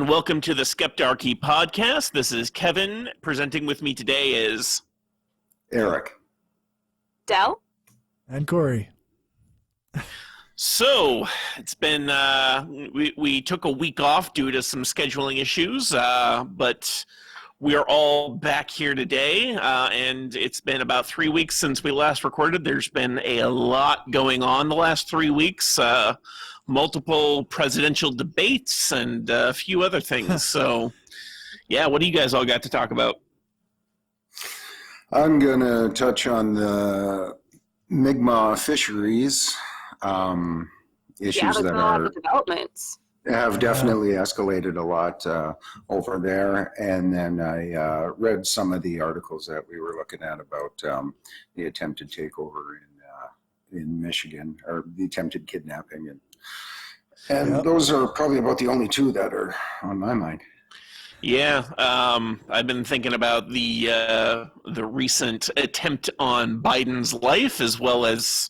and welcome to the Skeptarchy podcast. This is Kevin. Presenting with me today is Eric. Del? And Corey. So, it's been, we took a week off due to some scheduling issues, but we are all back here today, and it's been about 3 weeks since we last recorded. There's been a lot going on the last 3 weeks, multiple presidential debates and a few other things. So, yeah, what do you guys all got to talk about? I'm going to touch on the Mi'kmaq fisheries issues that are developments. Have definitely escalated a lot over there. And then I read some of the articles that we were looking at about the attempted takeover in Michigan, or the attempted kidnapping. And those are probably about the only two that are on my mind. Yeah, I've been thinking about the recent attempt on Biden's life, as well as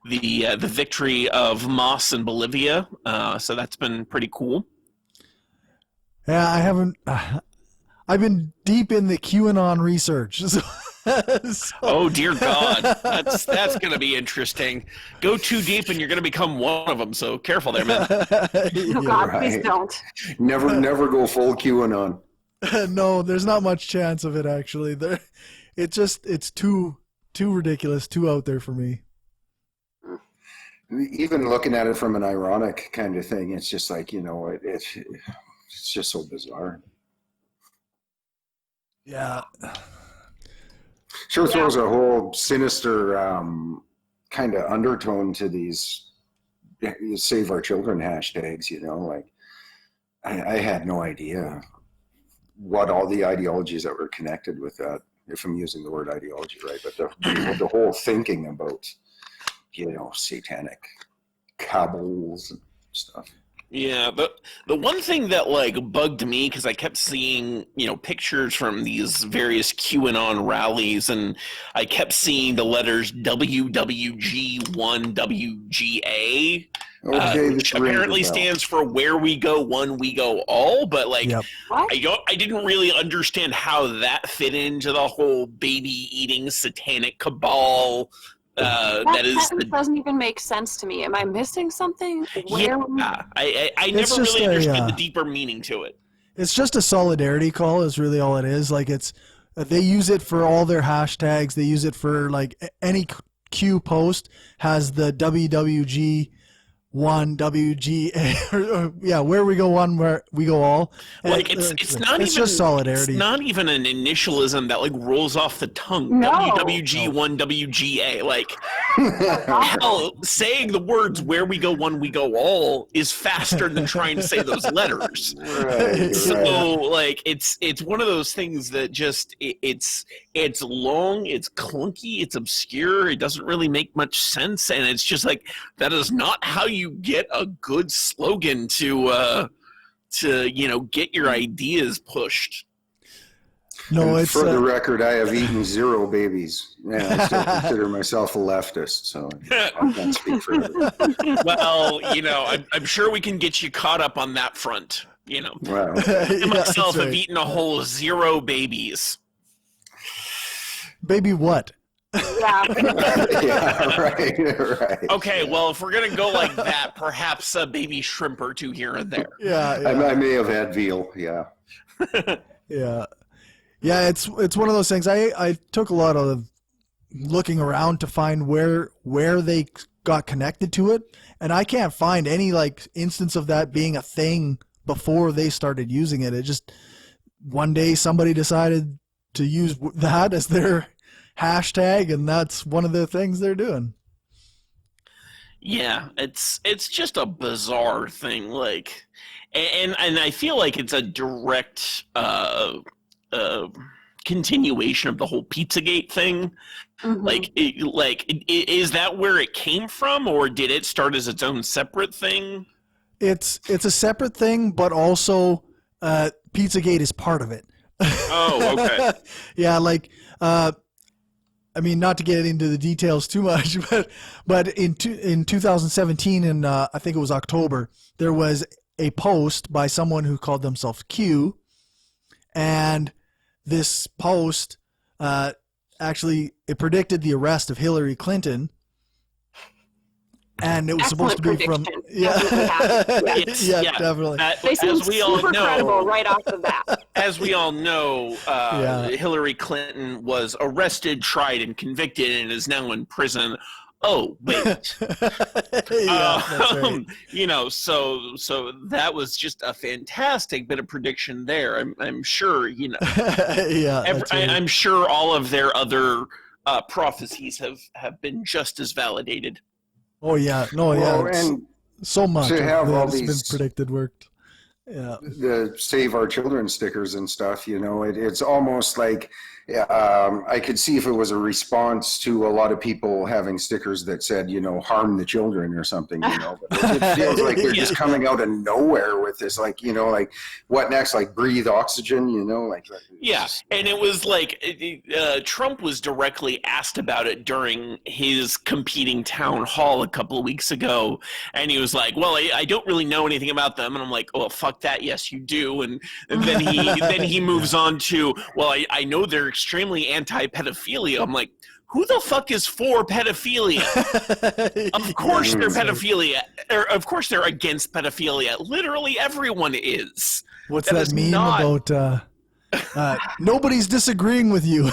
the victory of Moss in Bolivia. So that's been pretty cool. Yeah, I haven't. I've been deep in the QAnon research. Oh dear God, that's going to be interesting. Go too deep, and you're going to become one of them. So careful there, man. Oh God, please don't. Never go full QAnon. No, there's not much chance of it actually. It's too ridiculous, too out there for me. Even looking at it from an ironic kind of thing, it's just like, it's just so bizarre. Yeah. Sure throws a whole sinister kind of undertone to these Save Our Children hashtags, like I had no idea what all the ideologies that were connected with that, if I'm using the word ideology right, but the whole thinking about, satanic cabals and stuff. Yeah, the one thing that bugged me, because I kept seeing pictures from these various QAnon rallies, and I kept seeing the letters WWG1WGA, which apparently stands for Where We Go One We Go All. But I didn't really understand how that fit into the whole baby eating satanic cabal. That doesn't even make sense to me. Am I missing something? I never really understood the deeper meaning to it. It's just a solidarity call is really all it is. They use it for all their hashtags. They use it for any Q post has the WWG1 WGA, where we go one, where we go all. It's not even just solidarity. It's not even an initialism that rolls off the tongue. No. WWG1 WGA. Hell, saying the words "where we go one we go all" is faster than trying to say those letters. Right. So it's one of those things that just it's long, it's clunky, it's obscure, it doesn't really make much sense, and it's just that is not how you get a good slogan to get your ideas pushed. No, and for the record, I have eaten 0 babies. Yeah, I still consider myself a leftist, so I can't speak for everyone. Well, I'm sure we can get you caught up on that front. Wow. I myself have eaten a whole 0 babies. Baby what? Yeah. Yeah, right. Okay, well, if we're gonna go like that, perhaps a baby shrimp or two here and there. Yeah. I may have had veal. Yeah. Yeah. Yeah, it's one of those things. I took a lot of looking around to find where they got connected to it, and I can't find any instance of that being a thing before they started using it. It just one day somebody decided to use that as their hashtag, and that's one of the things they're doing. Yeah, it's just a bizarre thing, and I feel like it's a direct continuation of the whole Pizzagate thing. Mm-hmm. Is that where it came from, or did it start as its own separate thing? It's a separate thing, but also Pizzagate is part of it. Oh, okay. Yeah, not to get into the details too much, but in 2017, in I think it was October, there was a post by someone who called themselves Q, and this post actually it predicted the arrest of Hillary Clinton. And it was Excellent supposed to be from definitely. They seem As we all super know, credible right off the bat. as we all know, Hillary Clinton was arrested, tried, and convicted, and is now in prison. Oh, wait. That's right. You know, so that was just a fantastic bit of prediction there. I'm sure, you know. That's right. I'm sure all of their other prophecies have been just as validated. Oh yeah, no, yeah, Well, and so much to have all that's been these predicted worked. Yeah, the Save Our Children stickers and stuff, you know, it's almost like I could see if it was a response to a lot of people having stickers that said, you know, harm the children or something, you know. But it feels like they're just coming out of nowhere with this, like, you know, like what next? Like breathe oxygen, you know, like. Yeah, and it was like Trump was directly asked about it during his competing town hall a couple of weeks ago, and he was like, "Well, I don't really know anything about them," and I'm like, "Oh, fuck that! Yes, you do." And then he moves on to, "Well, I know they're extremely anti-pedophilia." I'm like, who the fuck is for pedophilia? Of course they're pedophilia. Of course they're against pedophilia. Literally everyone is. What's that meme about? Nobody's disagreeing with you.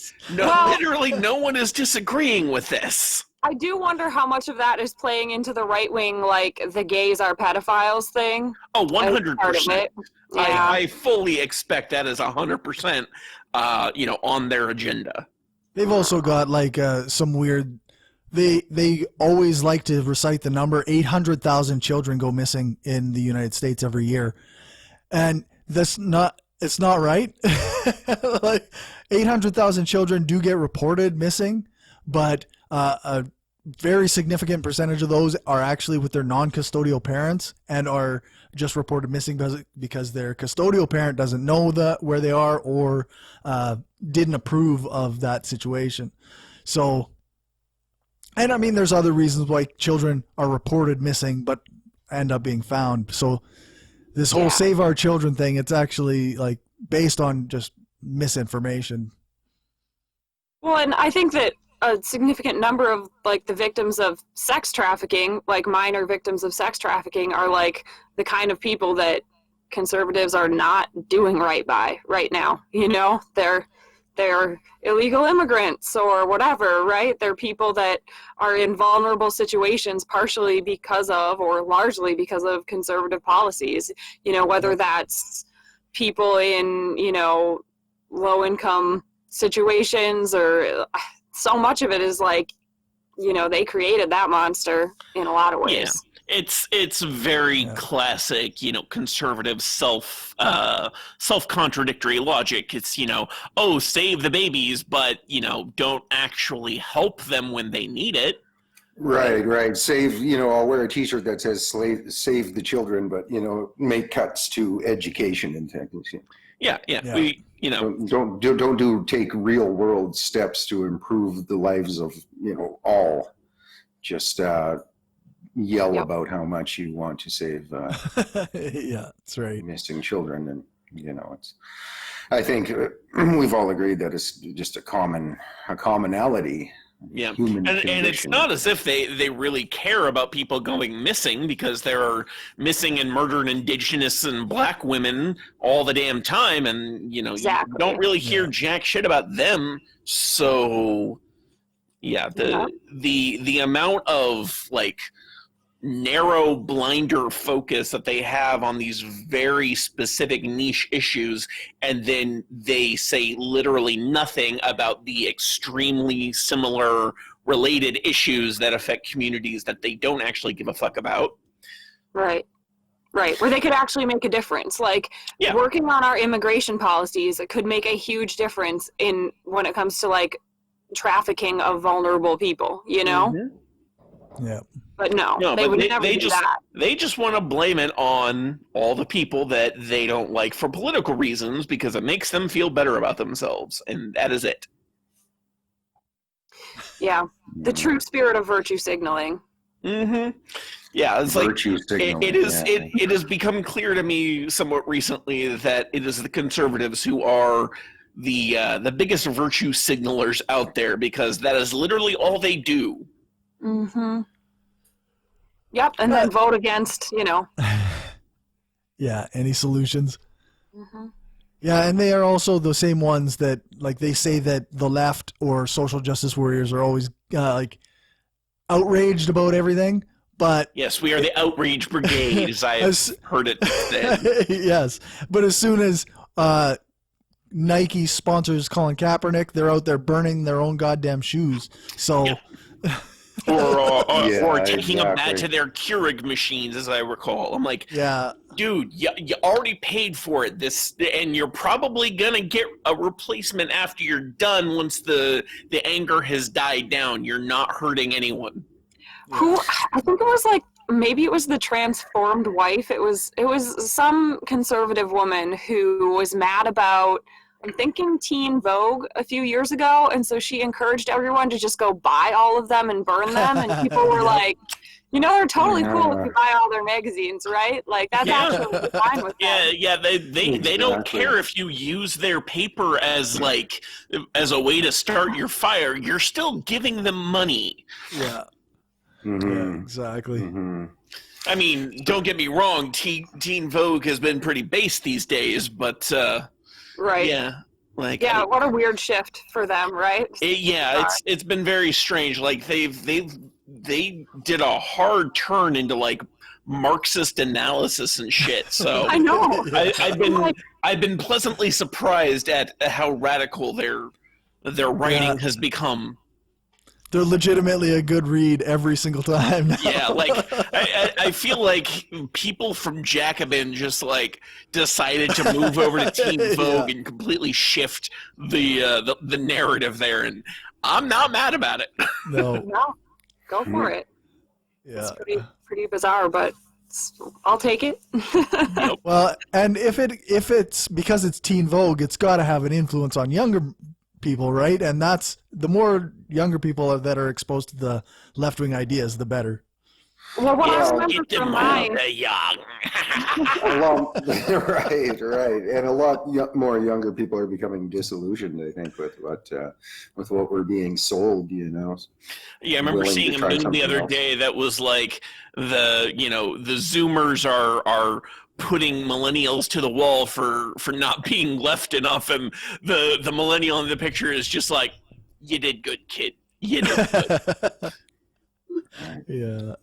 Literally no one is disagreeing with this. I do wonder how much of that is playing into the right wing, like the gays are pedophiles thing. Oh, 100%. Yeah. I fully expect that is 100%, you know, on their agenda. They've also got like some weird. They always like to recite the number 800,000 children go missing in the United States every year, and it's not right. Like 800,000 children do get reported missing, but a very significant percentage of those are actually with their non-custodial parents and are just reported missing because their custodial parent doesn't know where they are or didn't approve of that situation. So, and I mean, there's other reasons why children are reported missing but end up being found. So this whole Save Our Children thing, it's actually like based on just misinformation. Well, and I think that a significant number of like the victims of sex trafficking, like minor victims of sex trafficking, are like the kind of people that conservatives are not doing right by right now. You know, they're illegal immigrants or whatever, right? They're people that are in vulnerable situations partially because of or largely because of conservative policies, you know, whether that's people in, you know, low income situations, or so much of it is like, you know, they created that monster in a lot of ways. Yeah. It's very classic, you know, conservative self-contradictory logic. It's, you know, oh, save the babies, but, you know, don't actually help them when they need it. Right. Save, you know, I'll wear a T-shirt that says "Save the children," but, you know, make cuts to education and technology. Yeah. We, you know, don't take real world steps to improve the lives of, you know, all. Just yell about how much you want to save that's right, missing children, and you know, I think we've all agreed that it's just a commonality. Yeah, human and condition. it's not as if they really care about people going missing, because there are missing and murdered Indigenous and Black women all the damn time, and you know, you don't really hear jack shit about them. So yeah, the amount of like narrow blinder focus that they have on these very specific niche issues, and then they say literally nothing about the extremely similar related issues that affect communities that they don't actually give a fuck about. Right, where they could actually make a difference. Like working on our immigration policies, it could make a huge difference in when it comes to like trafficking of vulnerable people, you know? Yeah. But they would never do that. They just want to blame it on all the people that they don't like for political reasons, because it makes them feel better about themselves, and that is it. Yeah, the true spirit of virtue signaling. Mm-hmm. Yeah, it's Virtue like signaling. it has become clear to me somewhat recently that it is the conservatives who are the biggest virtue signalers out there, because that is literally all they do. Mm-hmm. Yep, and then vote against, Yeah, any solutions? Mm-hmm. Yeah, and they are also the same ones that, like, they say that the left or social justice warriors are always like outraged about everything, but Yes, we are the outrage brigade, as I have heard it said. yes, but as soon as Nike sponsors Colin Kaepernick, they're out there burning their own goddamn shoes. So. Yeah. Or taking them back exactly. to their Keurig machines, as I recall. I'm like, Yeah, dude, you already paid for it. And you're probably gonna get a replacement after you're done. Once the anger has died down, you're not hurting anyone. Who, I think it was like, maybe it was the transformed wife. It was some conservative woman who was mad about, I'm thinking, Teen Vogue a few years ago, and so she encouraged everyone to just go buy all of them and burn them, and people were like, they're totally cool if you buy all their magazines, right? Like, that's actually fine with them. Yeah. They don't care if you use their paper as a way to start your fire. You're still giving them money. yeah, Mm-hmm. yeah, exactly. Mm-hmm. I mean, don't get me wrong. Teen Vogue has been pretty base these days, but Right. yeah, like what a weird shift for them, right? it's been very strange. Like they did a hard turn into like Marxist analysis and shit. So I know. I've been pleasantly surprised at how radical their writing has become. They're legitimately a good read every single time now. Yeah, like I feel like people from Jacobin just like decided to move over to Teen Vogue and completely shift the narrative there, and I'm not mad about it. No. No, go for it. Yeah. It's pretty bizarre, but I'll take it. Well, and if it's because it's Teen Vogue, it's got to have an influence on younger people, right? And that's the more younger people that are exposed to the left-wing ideas, the better. Well, what I remember Get them from all mine, the young. right, and a lot more younger people are becoming disillusioned, I think, with what we're being sold. Yeah, I remember Willing seeing to a try meme the something other else. day that was like the Zoomers are putting millennials to the wall for not being left enough, and the millennial in the picture is just like, you did good, kid. You did good. Yeah.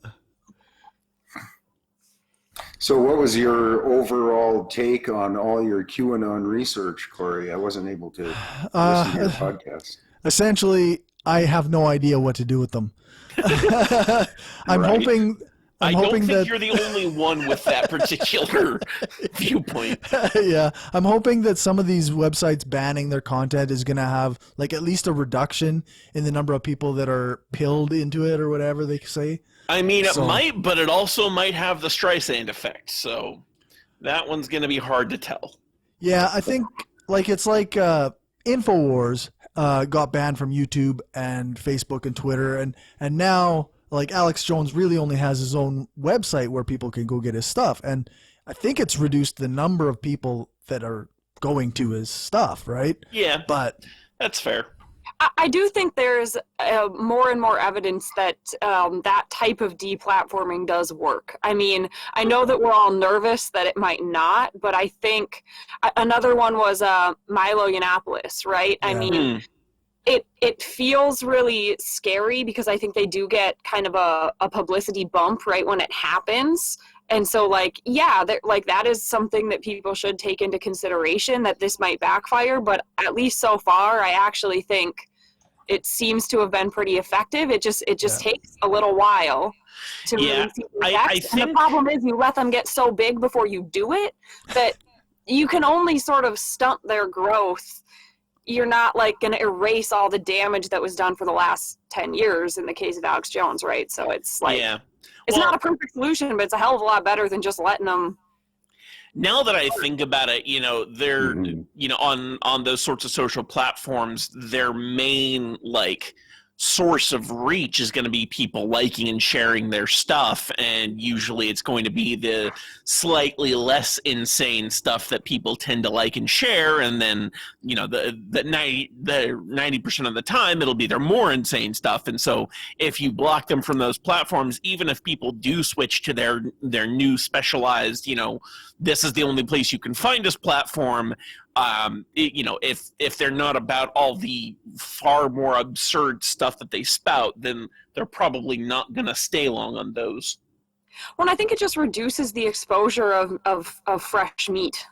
So, what was your overall take on all your QAnon research, Corey? I wasn't able to listen to your podcast. Essentially, I have no idea what to do with them. I'm Right. hoping. I I'm don't hoping think that you're the only one with that particular viewpoint. yeah, I'm hoping that some of these websites banning their content is going to have like at least a reduction in the number of people that are pilled into it or whatever they say. I mean, it So- might, but it also might have the Streisand effect. So that one's going to be hard to tell. Yeah, I think it's like Infowars got banned from YouTube and Facebook and Twitter, and now like Alex Jones really only has his own website where people can go get his stuff, and I think it's reduced the number of people that are going to his stuff, right? Yeah, But that's fair. I do think there's more and more evidence that that type of deplatforming does work. I mean, I know that we're all nervous that it might not, but I think another one was Milo Yiannopoulos, right? I Yeah. mean, it feels really scary because I think they do get kind of a publicity bump right when it happens. And so, that is something that people should take into consideration, that this might backfire. But at least so far, I actually think it seems to have been pretty effective. It just takes a little while to really see the effects. And the problem is you let them get so big before you do it that you can only sort of stunt their growth. You're not going to erase all the damage that was done for the last 10 years in the case of Alex Jones, right? So it's it's not a perfect solution, but it's a hell of a lot better than just letting them. Now that I think about it, they're on those sorts of social platforms, their main source of reach is going to be people liking and sharing their stuff, and usually it's going to be the slightly less insane stuff that people tend to like and share, and then the 90% of the time it'll be their more insane stuff. And so if you block them from those platforms, even if people do switch to their new specialized, this is the only place you can find this platform, if they're not about all the far more absurd stuff that they spout, then they're probably not going to stay long on those. Well, I think it just reduces the exposure of fresh meat,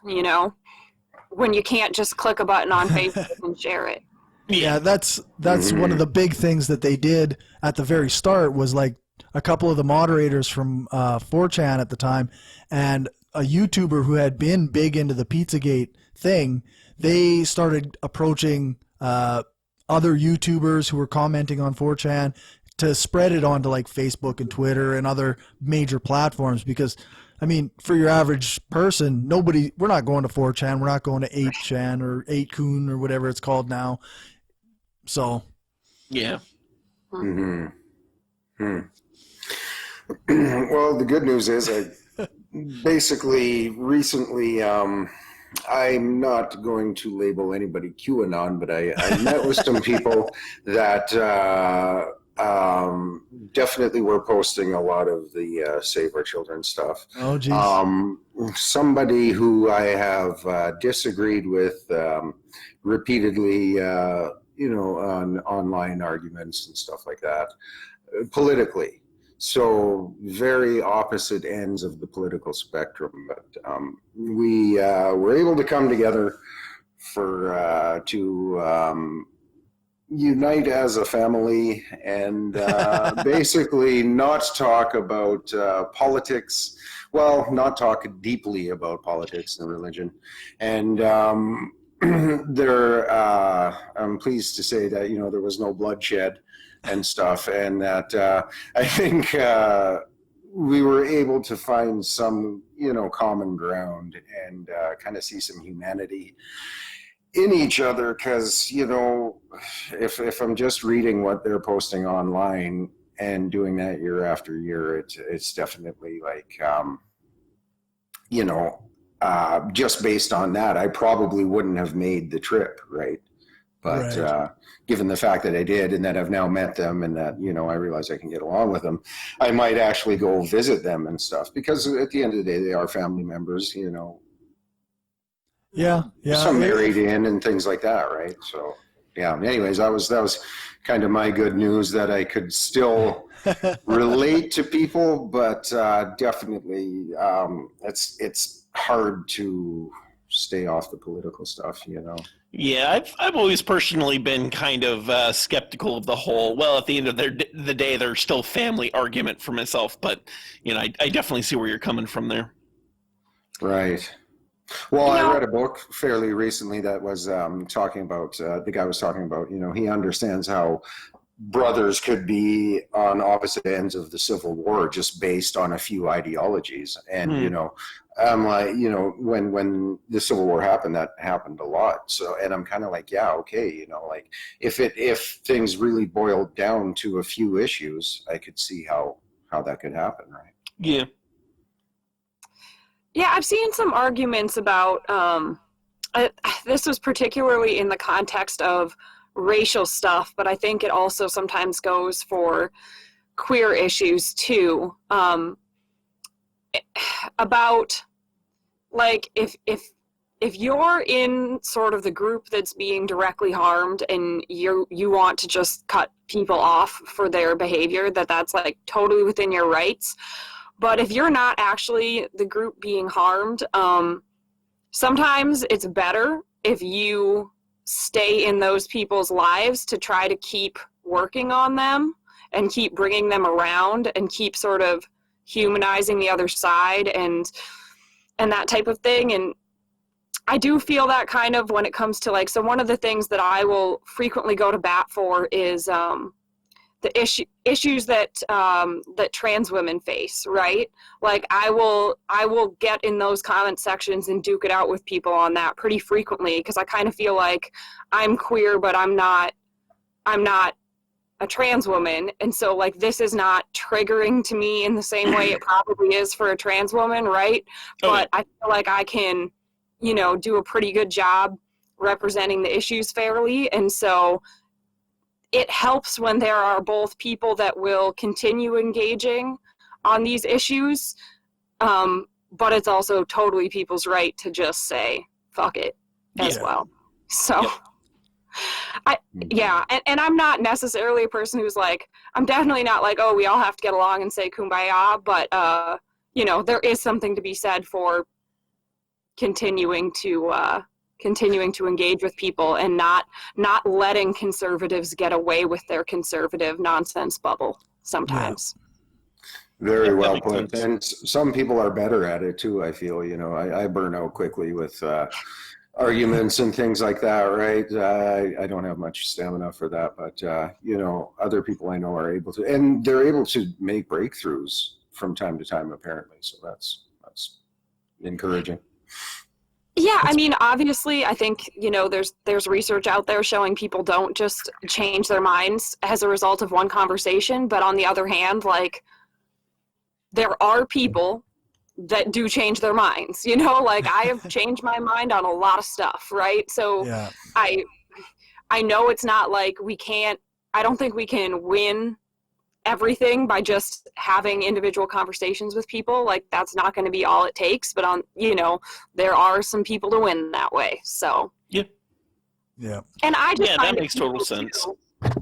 when you can't just click a button on Facebook and share it. Yeah, that's one of the big things that they did at the very start, was like a couple of the moderators from 4chan at the time and a YouTuber who had been big into the Pizzagate thing. They started approaching other YouTubers who were commenting on 4chan to spread it onto like Facebook and Twitter and other major platforms, because I mean, for your average person, we're not going to 4chan, we're not going to 8chan or 8kun or whatever it's called now. So yeah. Well, the good news is basically recently, I'm not going to label anybody QAnon, but I met with some people that definitely were posting a lot of the Save Our Children stuff. Oh, geez. Somebody who I have disagreed with repeatedly, on online arguments and stuff like that, politically. So very opposite ends of the political spectrum, but we were able to come together to unite as a family and basically not talk about politics. Well, not talk deeply about politics and religion. And I'm pleased to say that there was no bloodshed and stuff, and that I think we were able to find some common ground and kind of see some humanity in each other, because if I'm just reading what they're posting online and doing that year after year, it's definitely like just based on that, I probably wouldn't have made the trip, right? But Right. Given the fact that I did, and that I've now met them, and that I realize I can get along with them, I might actually go visit them and stuff, because at the end of the day, they are family members. Yeah. Some married in and things like that, right? So yeah. Anyways, that was kind of my good news, that I could still relate to people, but definitely it's hard to stay off the political stuff, Yeah, I've always personally been kind of skeptical of the whole, well, at the end of the day, they're still family argument for myself. But, I definitely see where you're coming from there. Right. Well, I read a book fairly recently that was talking about, the guy was talking about, he understands how brothers could be on opposite ends of the Civil War just based on a few ideologies. And, I'm like, when the Civil War happened, that happened a lot. So, and I'm kind of like, yeah, okay, like if things really boiled down to a few issues, I could see how that could happen, right? Yeah. Yeah, I've seen some arguments about, this was particularly in the context of racial stuff, but I think it also sometimes goes for queer issues too. About like if you're in sort of the group that's being directly harmed and you want to just cut people off for their behavior, that's like totally within your rights. But if you're not actually the group being harmed, sometimes it's better if you stay in those people's lives to try to keep working on them and keep bringing them around and keep sort of humanizing the other side and that type of thing. And I do feel that kind of when it comes to like, so one of the things that I will frequently go to bat for is the issues that trans women face, right? Like I will get in those comment sections and duke it out with people on that pretty frequently, because I kind of feel like I'm queer, but I'm not a a trans woman, and so like this is not triggering to me in the same way it probably is for a trans woman, right? But I feel like I can, do a pretty good job representing the issues fairly, and so it helps when there are both people that will continue engaging on these issues, but it's also totally people's right to just say fuck it as well. So and I'm not necessarily a person who's like, I'm definitely not like, oh, we all have to get along and say kumbaya, but there is something to be said for continuing to engage with people and not letting conservatives get away with their conservative nonsense bubble sometimes. Very well put. And some people are better at it too, I feel. I burn out quickly with arguments and things like that, right? I don't have much stamina for that, but other people I know are able to, and they're able to make breakthroughs from time to time, apparently. So that's encouraging. Yeah, I mean, obviously, I think, there's research out there showing people don't just change their minds as a result of one conversation, but on the other hand, like, there are people that do change their minds, like I have changed my mind on a lot of stuff, right? So I know it's not like I don't think we can win everything by just having individual conversations with people. Like that's not going to be all it takes, but there are some people to win that way. So yeah. And I just that makes total sense.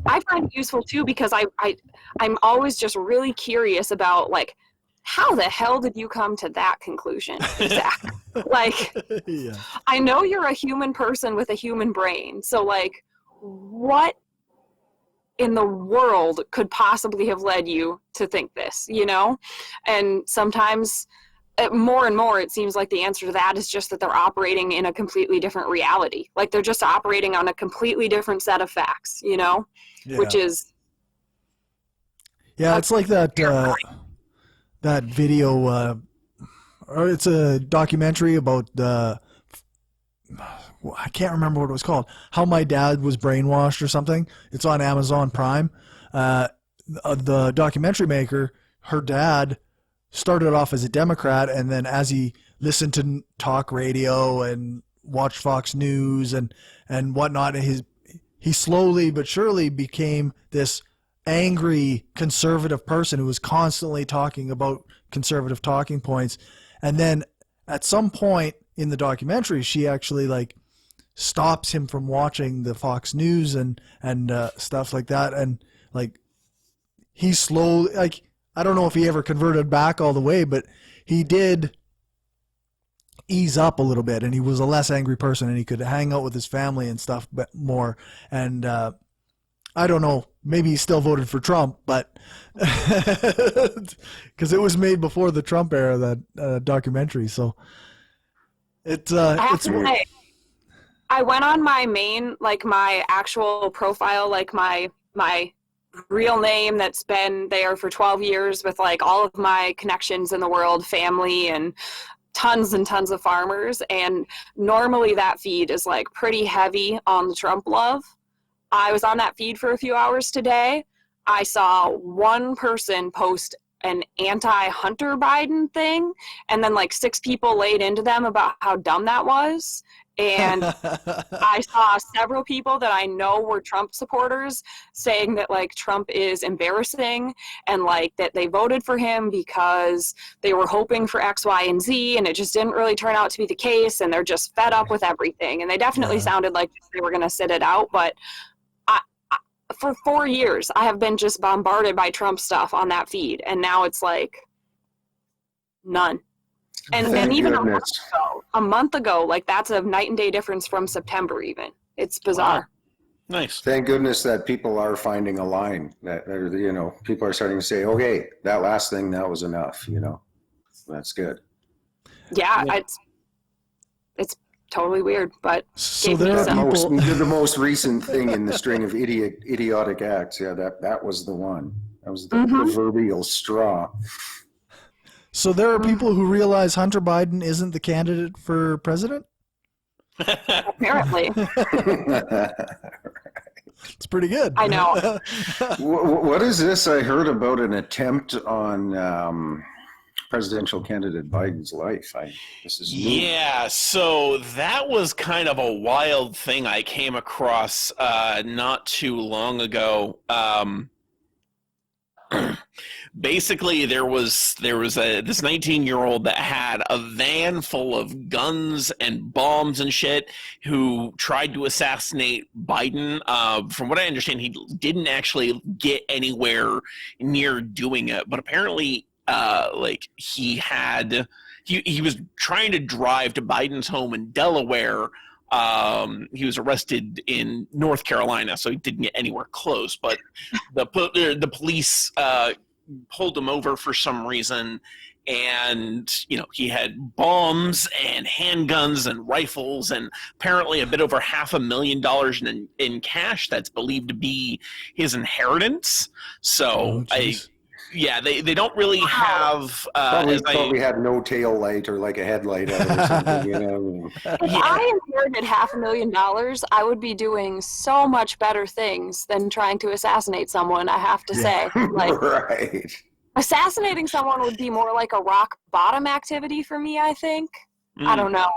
I find it useful too because I'm always just really curious about like, how the hell did you come to that conclusion? Exactly. Like, I know you're a human person with a human brain. So like, what in the world could possibly have led you to think this, And sometimes more and more, it seems like the answer to that is just that they're operating in a completely different reality. Like they're just operating on a completely different set of facts, which is. Yeah, it's like that video, or it's a documentary about I can't remember what it was called. How My Dad Was Brainwashed or something. It's on Amazon Prime. The documentary maker, her dad started off as a Democrat, and then as he listened to talk radio and watched Fox News and whatnot, he slowly but surely became this angry conservative person who was constantly talking about conservative talking points. And then at some point in the documentary, she actually like stops him from watching the Fox News and stuff like that. And like he slowly, like, I don't know if he ever converted back all the way, but he did ease up a little bit and he was a less angry person and he could hang out with his family and stuff more. And I don't know, maybe he still voted for Trump, but because it was made before the Trump era, that documentary. So it's say, I went on my main, like my actual profile, like my real name that's been there for 12 years with like all of my connections in the world, family and tons and tons of farmers. And normally that feed is like pretty heavy on the Trump love. I was on that feed for a few hours today. I saw one person post an anti-Hunter Biden thing, and then like 6 people laid into them about how dumb that was. And I saw several people that I know were Trump supporters saying that like Trump is embarrassing and like that they voted for him because they were hoping for X, Y, and Z, and it just didn't really turn out to be the case, and they're just fed up with everything. And they definitely sounded like they were going to sit it out, but for 4 years, I have been just bombarded by Trump stuff on that feed, and now it's like none. And even a month ago, like that's a night and day difference from September even. It's bizarre. Wow. Nice. Thank goodness that people are finding a line that, people are starting to say, okay, that last thing, that was enough, That's good. Yeah. It's totally weird, but so there are people... the most recent thing in the string of idiotic acts. Yeah, that was the one. That was the proverbial straw. So there are people who realize Hunter Biden isn't the candidate for president? Apparently. It's pretty good. I know. What is this? I heard about an attempt on presidential candidate Biden's life. This is new. Yeah, so that was kind of a wild thing I came across not too long ago. Basically, there was this 19-year-old that had a van full of guns and bombs and shit who tried to assassinate Biden. From what I understand, he didn't actually get anywhere near doing it, but apparently he was trying to drive to Biden's home in Delaware. He was arrested in North Carolina, so he didn't get anywhere close. But the police pulled him over for some reason, and he had bombs and handguns and rifles, and apparently a bit over $500,000 in cash that's believed to be his inheritance. So they don't really have. Probably had no tail light or like a headlight on it or something. If I inherited $500,000, I would be doing so much better things than trying to assassinate someone. I have to say, right. Assassinating someone would be more like a rock bottom activity for me. I think. I don't know.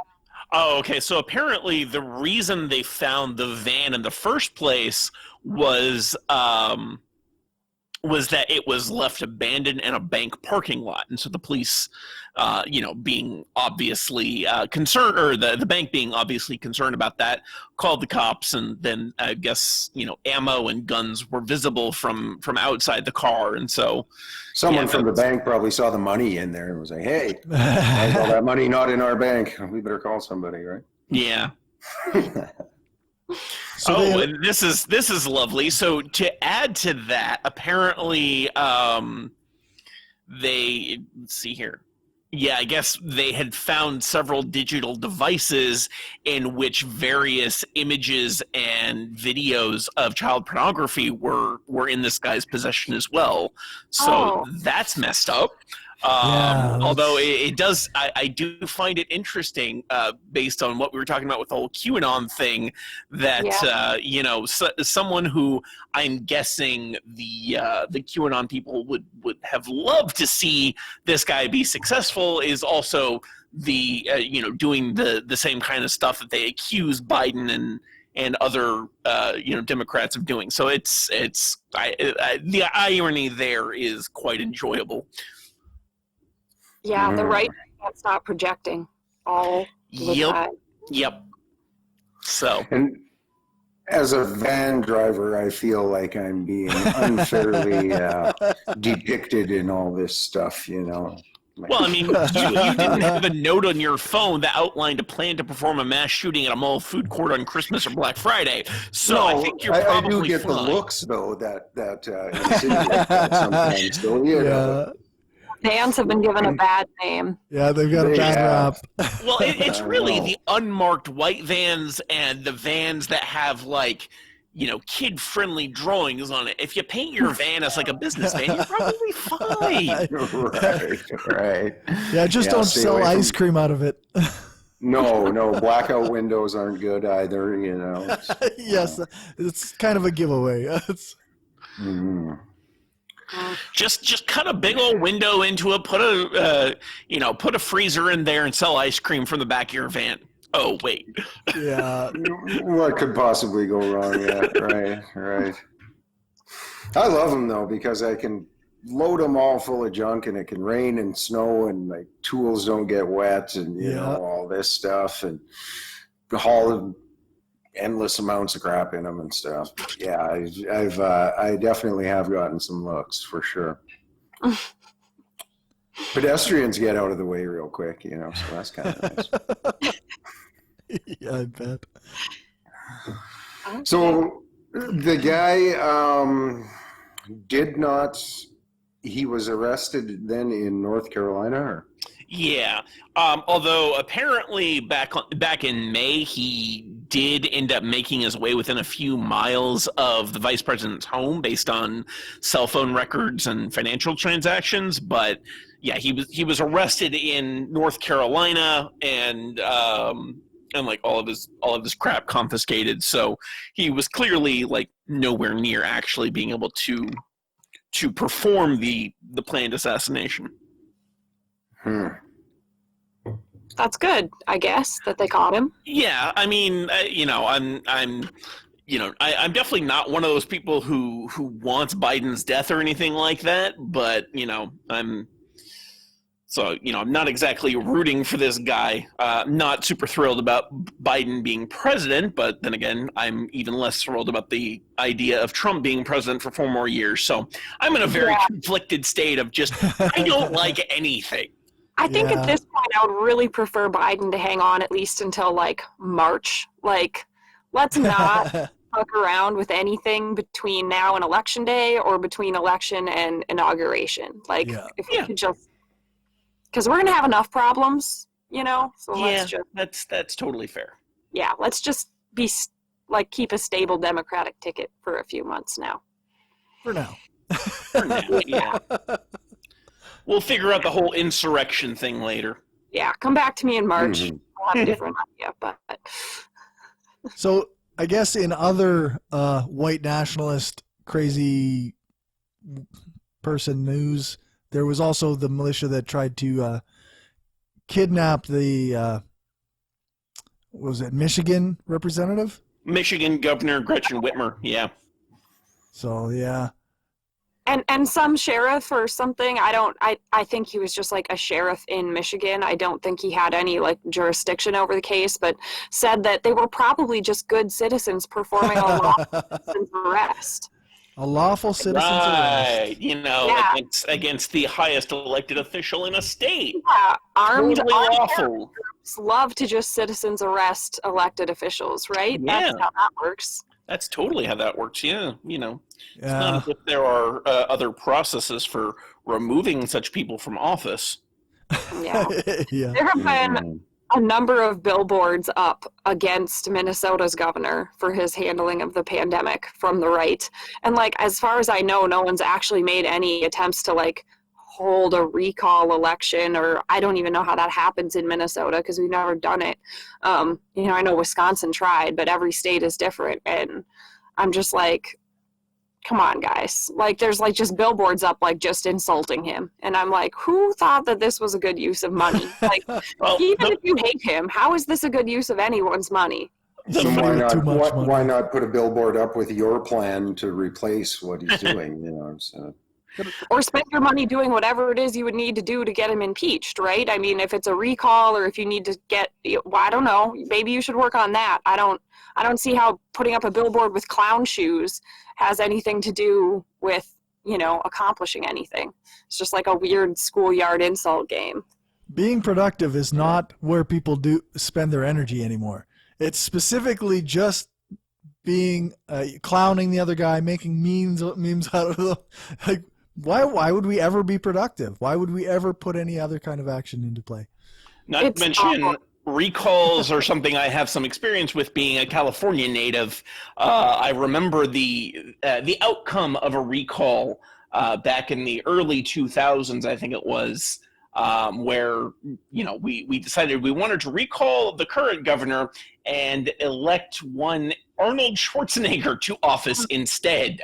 Oh, okay. So apparently, the reason they found the van in the first place was that it was left abandoned in a bank parking lot. And so the police, being obviously concerned, or the bank being obviously concerned about that, called the cops. And then I guess, ammo and guns were visible from outside the car. And so someone from the bank probably saw the money in there and was like, hey, why is all that money not in our bank? We better call somebody, right? Yeah. And this is lovely. So to add to that, apparently, let's see here. Yeah, I guess they had found several digital devices in which various images and videos of child pornography were in this guy's possession as well. So that's messed up. Although it does, I do find it interesting, based on what we were talking about with the whole QAnon thing, that someone who I'm guessing the QAnon people would have loved to see this guy be successful is also doing the same kind of stuff that they accuse Biden and other Democrats of doing. So the irony there is quite enjoyable. Yeah, the right can't stop projecting all the time. Yep. So, and as a van driver, I feel like I'm being unfairly depicted in all this stuff, Well, I mean, you didn't have a note on your phone that outlined a plan to perform a mass shooting at a mall food court on Christmas or Black Friday. So I think you're probably I do get fine. the looks, though, that insinuate that sometimes. So, Vans have been given a bad name. Yeah, they've got a bad rap. Well, it's really the unmarked white vans and the vans that have kid-friendly drawings on it. If you paint your van as like a business van, you're probably fine. Right. Yeah, just don't sell ice cream out of it. No, blackout windows aren't good either, Yes, it's kind of a giveaway. Just cut a big old window into it. Put a freezer in there and sell ice cream from the back of your van. Oh wait. Yeah. What could possibly go wrong? Yeah, right. I love them though because I can load them all full of junk, and it can rain and snow, and my tools don't get wet, and all this stuff, and haul endless amounts of crap in them and stuff. Yeah, I definitely have gotten some looks for sure. Pedestrians get out of the way real quick, so that's kind of nice. Yeah, I bet. So the guy he was arrested then in North Carolina, or? Yeah. Although apparently back in May, he did end up making his way within a few miles of the vice president's home based on cell phone records and financial transactions. But yeah, he was arrested in North Carolina, and like all of his crap confiscated. So he was clearly like nowhere near actually being able to perform the planned assassination. That's good, I guess, that they caught him. Yeah, I mean, I'm definitely not one of those people who wants Biden's death or anything like that. But I'm not exactly rooting for this guy. Not super thrilled about Biden being president, but then again, I'm even less thrilled about the idea of Trump being president for 4 more years. So I'm in a very conflicted state of just I don't like anything. I think at this point, I would really prefer Biden to hang on at least until like March. Like, let's not fuck around with anything between now and election day or between election and inauguration. Like, if we could just, because we're gonna have enough problems, So let's just. That's totally fair. Yeah, let's just keep a stable Democratic ticket for a few months now. For now. Yeah. We'll figure out the whole insurrection thing later. Yeah, come back to me in March. I'll have a different idea, but. So I guess in other white nationalist crazy person news, there was also the militia that tried to kidnap the Michigan representative? Michigan Governor Gretchen Whitmer, yeah. So yeah. And some sheriff or something, I think he was just like a sheriff in Michigan. I don't think he had any like jurisdiction over the case, but said that they were probably just good citizens performing a lawful citizen's arrest. A lawful citizen's arrest. Right, against the highest elected official in a state. Yeah, armed lawful. Groups love to just citizens arrest elected officials, right? Yeah. That's how that works. That's totally how that works, yeah. It's not as if there are other processes for removing such people from office. Yeah. There have been a number of billboards up against Minnesota's governor for his handling of the pandemic from the right. And as far as I know, no one's actually made any attempts to hold a recall election, or I don't even know how that happens in Minnesota because we've never done it. I know Wisconsin tried, but every state is different. And I'm just come on, guys. There's just billboards up, just insulting him. And I'm who thought that this was a good use of money? Even if you hate him, how is this a good use of anyone's money? So why not put a billboard up with your plan to replace what he's doing, so. Or spend your money doing whatever it is you would need to do to get him impeached, right? I mean, if it's a recall or if you need to get, I don't know, maybe you should work on that. I don't see how putting up a billboard with clown shoes has anything to do with, accomplishing anything. It's just like a weird schoolyard insult game. Being productive is not where people do spend their energy anymore. It's specifically just being clowning the other guy, making memes out of them. Why would we ever be productive? Why would we ever put any other kind of action into play? Not to mention recalls are something I have some experience with being a California native. I remember the outcome of a recall back in the early 2000s, I think it was, where we decided we wanted to recall the current governor and elect one Arnold Schwarzenegger to office instead.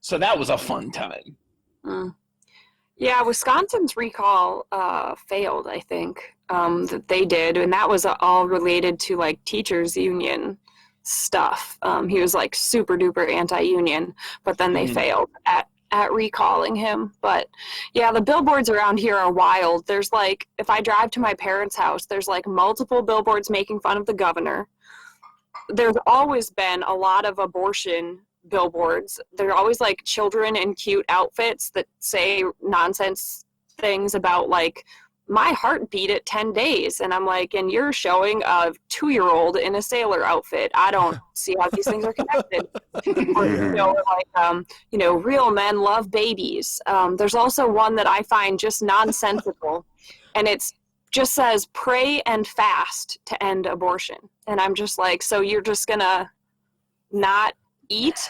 So that was a fun time. Yeah, Wisconsin's recall failed, I think, that they did, and that was all related to teachers union stuff. He was super duper anti-union, but then they failed at recalling him. But yeah, the billboards around here are wild. There's if I drive to my parents' house, there's multiple billboards making fun of the governor. There's always been a lot of abortion billboards. They're always children in cute outfits that say nonsense things about my heart beat at 10 days. And I'm and you're showing a 2-year-old in a sailor outfit. I don't see how these things are connected. Or, real men love babies. There's also one that I find just nonsensical, and it's just says pray and fast to end abortion. And I'm just so you're just gonna not eat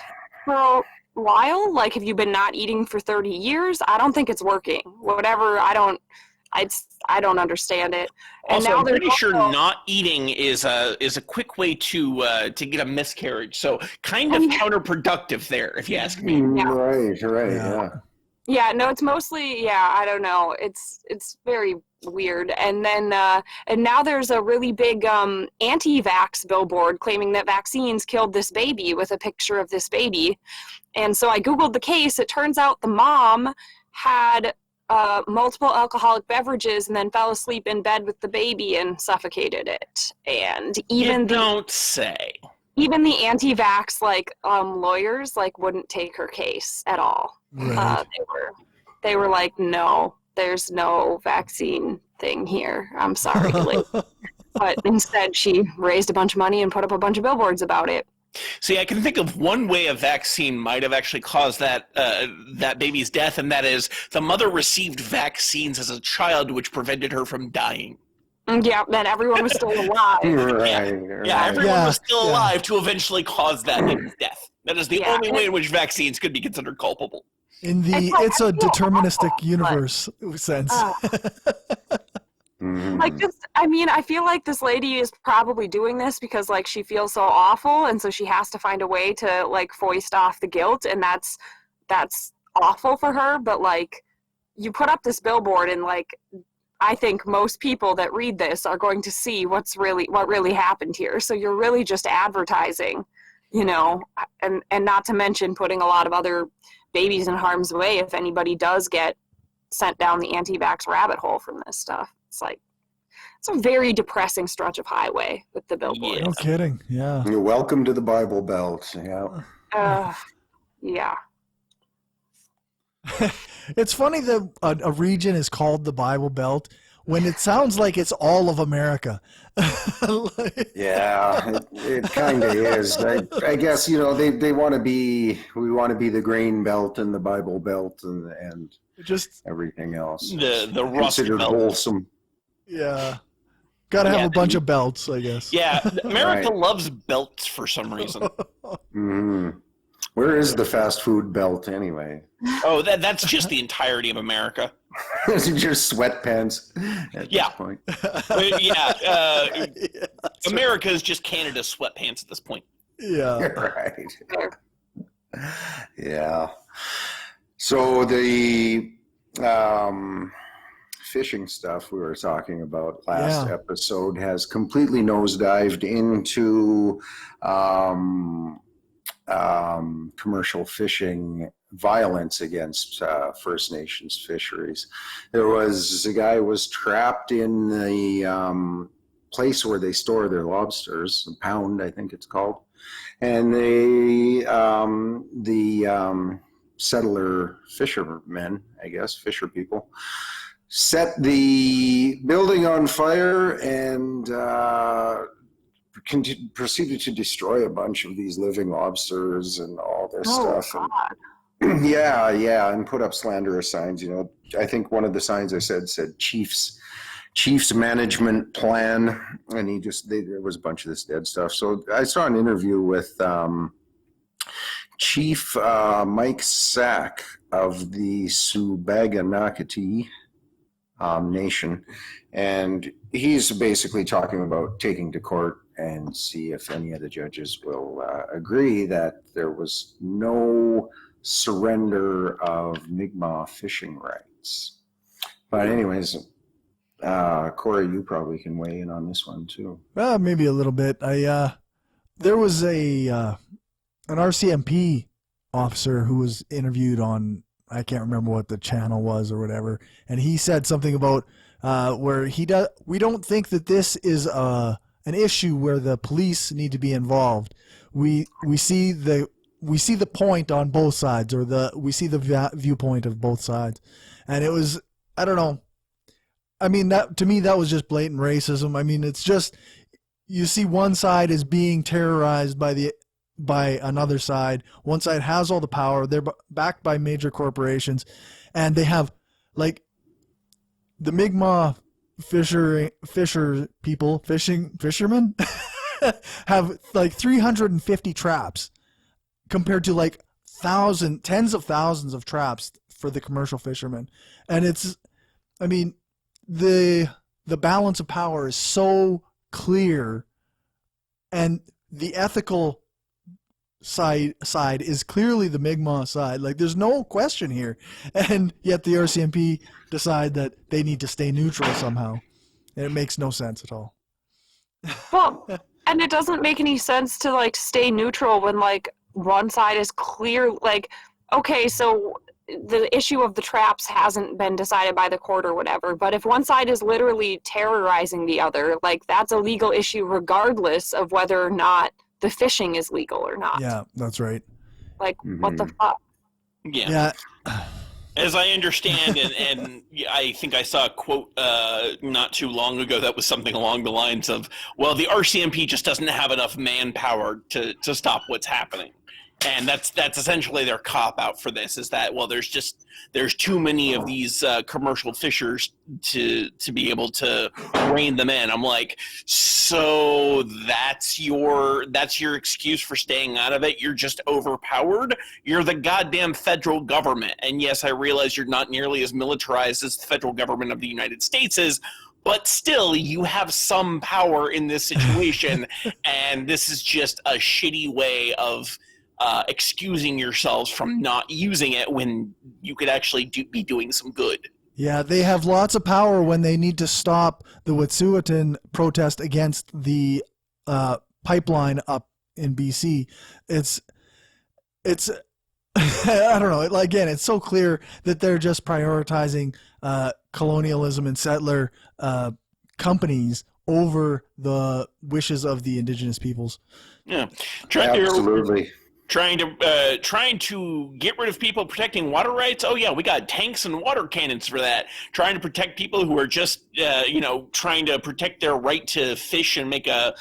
for a while? Have you been not eating for 30 years? I don't think it's working. Whatever, I don't understand it. And Also, now I'm they're pretty sure also- not eating is a quick way to get a miscarriage. So kind of counterproductive there, if you ask me. Yeah. Right, Yeah. Yeah, no, it's mostly, I don't know. It's very weird. And then and now there's a really big anti-vax billboard claiming that vaccines killed this baby with a picture of this baby. And so I Googled the case. It turns out the mom had multiple alcoholic beverages and then fell asleep in bed with the baby and suffocated it. And even Don't say. even the anti-vax lawyers wouldn't take her case at all. Right. They were like, no, there's no vaccine thing here. I'm sorry, lady. But instead, she raised a bunch of money and put up a bunch of billboards about it. See, I can think of one way a vaccine might have actually caused that baby's death, and that is the mother received vaccines as a child, which prevented her from dying. Yeah, then everyone was still alive. right. Yeah, everyone was still yeah. alive to eventually cause that baby's death. That is the Yeah. only way in which vaccines could be considered culpable. In the It's like, it's a I feel deterministic awful, universe sense. Mhm. I feel like this lady is probably doing this because she feels so awful, and so she has to find a way to foist off the guilt, and that's awful for her. But you put up this billboard, and I think most people that read this are going to see what really happened here. So you're really just advertising, and not to mention putting a lot of other babies in harm's way if anybody does get sent down the anti-vax rabbit hole from this stuff. It's a very depressing stretch of highway with the billboard. No kidding. Yeah. You're welcome to the Bible Belt. Yeah. Yeah. It's funny that a region is called the Bible Belt when it sounds like it's all of America. Yeah, it kind of is. I guess they want to be. We want to be the grain belt and the Bible Belt and Just everything else. The Rust Considered Belt. wholesome. yeah. Got to have Yeah, a bunch of belts, I guess. Yeah, America Right. loves belts for some reason. Mhm. Where is the fast food belt anyway? Oh, that's just the entirety of America. Is it just sweatpants at Yeah. this point? America is just Canada's sweatpants at this point. Yeah. Right. Fair. Yeah. So the fishing stuff we were talking about last episode has completely nosedived into commercial fishing violence against First Nations fisheries. There was a guy who was trapped in the place where they store their lobsters, a pound, I think it's called, and the settler fishermen, I guess, fisher people, set the building on fire and proceeded to destroy a bunch of these living lobsters and all this stuff. God. And, yeah, and put up slanderous signs. I think one of the signs I said Chiefs management plan, and there was a bunch of this dead stuff. So I saw an interview with Chief Mike Sack of the Subaganakati Nation, and he's basically talking about taking to court and see if any of the judges will agree that there was no surrender of Mi'kmaq fishing rights. But anyways, Corey, you probably can weigh in on this one too. Maybe a little bit. There was an RCMP officer who was interviewed on, I can't remember what the channel was or whatever, and he said something about where we don't think that this is an issue where the police need to be involved. We see the point on both sides, or we see the viewpoint of both sides, and it was, I don't know. I mean, to me that was just blatant racism. I mean, it's just, you see one side is being terrorized by another side. One side has all the power. They're backed by major corporations, and they have the Mi'kmaq fishermen have 350 traps compared to tens of thousands of traps for the commercial fishermen. And it's, I mean, the balance of power is so clear, and the ethical side is clearly the Mi'kmaq side. Like, there's no question here, and yet the RCMP decide that they need to stay neutral somehow, and it makes no sense at all. Well, and it doesn't make any sense to like stay neutral when like one side is clear. Like, okay, so the issue of the traps hasn't been decided by the court or whatever, but if one side is literally terrorizing the other, like, that's a legal issue regardless of whether or not the fishing is legal or not. Yeah, that's right. Like, what the fuck? Yeah. As I understand, and I think I saw a quote not too long ago that was something along the lines of, well, the RCMP just doesn't have enough manpower to stop what's happening. And that's essentially their cop-out for this, is that, well, there's too many of these commercial fishers to be able to rein them in. I'm like, so that's your excuse for staying out of it? You're just overpowered? You're the goddamn federal government. And yes, I realize you're not nearly as militarized as the federal government of the United States is, but still, you have some power in this situation, and this is just a shitty way of excusing yourselves from not using it when you could actually be doing some good. Yeah, they have lots of power when they need to stop the Wet'suwet'en protest against the pipeline up in BC. It's I don't know. Again, it's so clear that they're just prioritizing colonialism and settler companies over the wishes of the Indigenous peoples. Yeah, Absolutely. Trying to get rid of people protecting water rights. Oh yeah, we got tanks and water cannons for that. Trying to protect people who are just trying to protect their right to fish and make a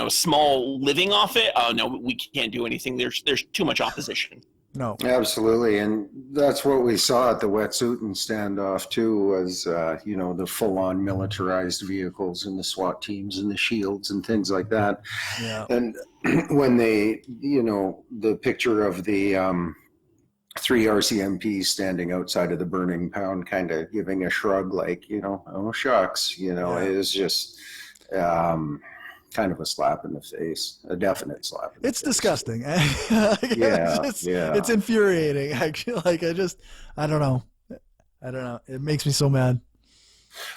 small living off it. Oh no, we can't do anything. There's too much opposition. No, absolutely, and that's what we saw at the Wet'suwet'en standoff too. Was the full-on militarized vehicles and the SWAT teams and the shields and things like that. Yeah. And when they, the picture of the 3 RCMPs standing outside of the burning pound, kind of giving a shrug, like, oh shucks, it is just. Kind of a slap in the face, a definite slap in the face. Disgusting. Yeah. It's infuriating, actually. Like, I don't know. It makes me so mad.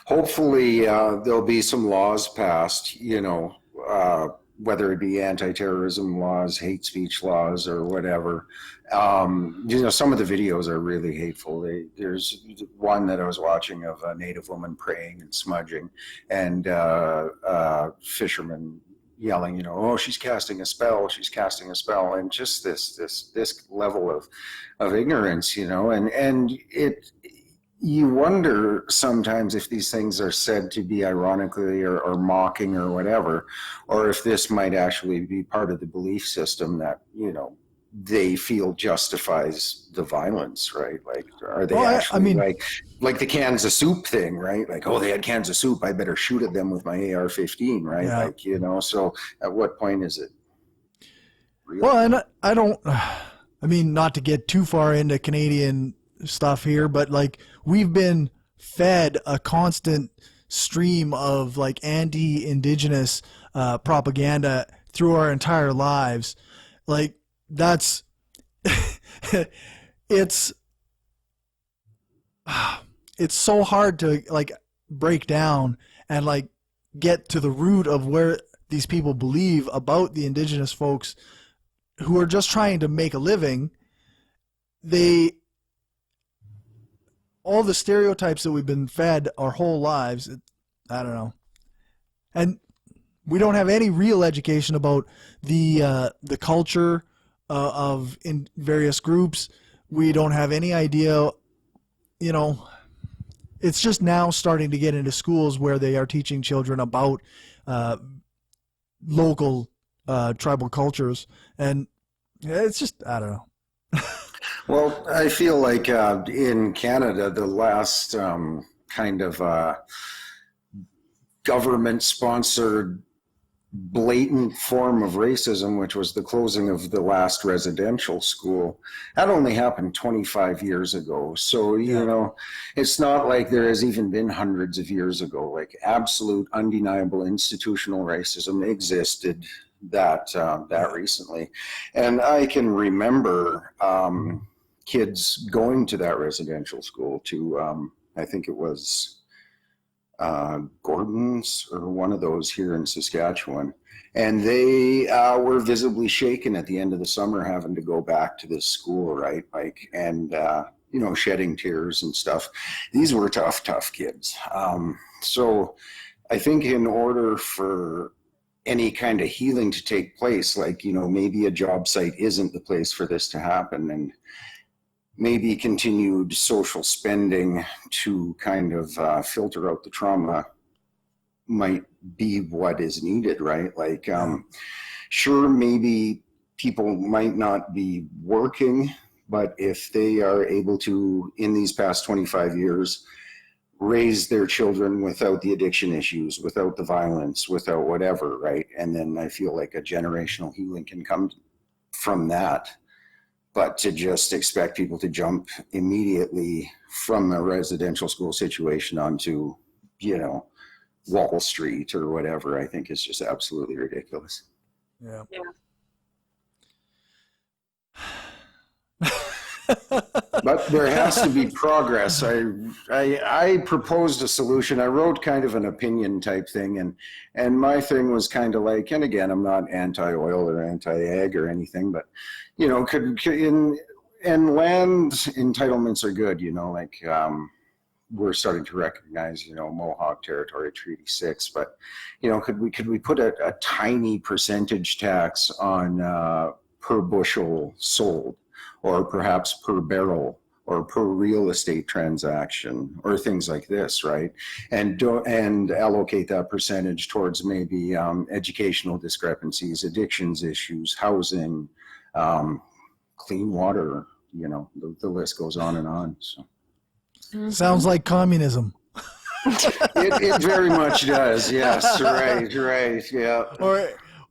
Hopefully there'll be some laws passed, whether it be anti-terrorism laws, hate speech laws, or whatever. Some of the videos are really hateful. There's one that I was watching of a Native woman praying and smudging, and fishermen yelling, oh, she's casting a spell, and just this level of ignorance, and you wonder sometimes if these things are said to be ironically or mocking or whatever, or if this might actually be part of the belief system that, they feel justifies the violence, right? Like, are they like the cans of soup thing, right? Like, oh, they had cans of soup, I better shoot at them with my AR-15, right? Yeah. So at what point is it real? Well, and I don't, not to get too far into Canadian stuff here, but like, we've been fed a constant stream of like anti-Indigenous propaganda through our entire lives. Like, that's it's so hard to like break down and like get to the root of where these people believe about the Indigenous folks who are just trying to make a living. All the stereotypes that we've been fed our whole lives, I don't know. And we don't have any real education about the culture of in various groups. We don't have any idea, it's just now starting to get into schools where they are teaching children about local tribal cultures. And it's just, I don't know. Well, I feel like in Canada, the last kind of government-sponsored blatant form of racism, which was the closing of the last residential school. That only happened 25 years ago. So, you know, it's not like there has even been hundreds of years ago. Like absolute undeniable institutional racism existed that recently. And I can remember kids going to that residential school to, I think it was Gordon's or one of those here in Saskatchewan. And they were visibly shaken at the end of the summer having to go back to this school, right? Like, and, you know, shedding tears and stuff. These were tough kids. So I think in order for any kind of healing to take place, like, you know, maybe a job site isn't the place for this to happen, and maybe continued social spending to kind of filter out the trauma might be what is needed, right? Like, sure, maybe people might not be working, but if they are able to, in these past 25 years, raise their children without the addiction issues, without the violence, without whatever, right? And then I feel like a generational healing can come from that. But to just expect people to jump immediately from a residential school situation onto, you know, Wall Street or whatever, I think is just absolutely ridiculous. Yeah. But there has to be progress. I proposed a solution. I wrote kind of an opinion type thing, and my thing was kind of like, and again, I'm not anti-oil or anti-ag or anything, but you know, and land entitlements are good. You know, like we're starting to recognize, you know, Mohawk Territory Treaty 6, but you know, could we put a tiny percentage tax on per bushel sold, or perhaps per barrel, or per real estate transaction, or things like this, right? And allocate that percentage towards maybe educational discrepancies, addictions issues, housing, clean water. You know, the list goes on and on. So. Sounds like communism. It very much does. Yes, right, yeah.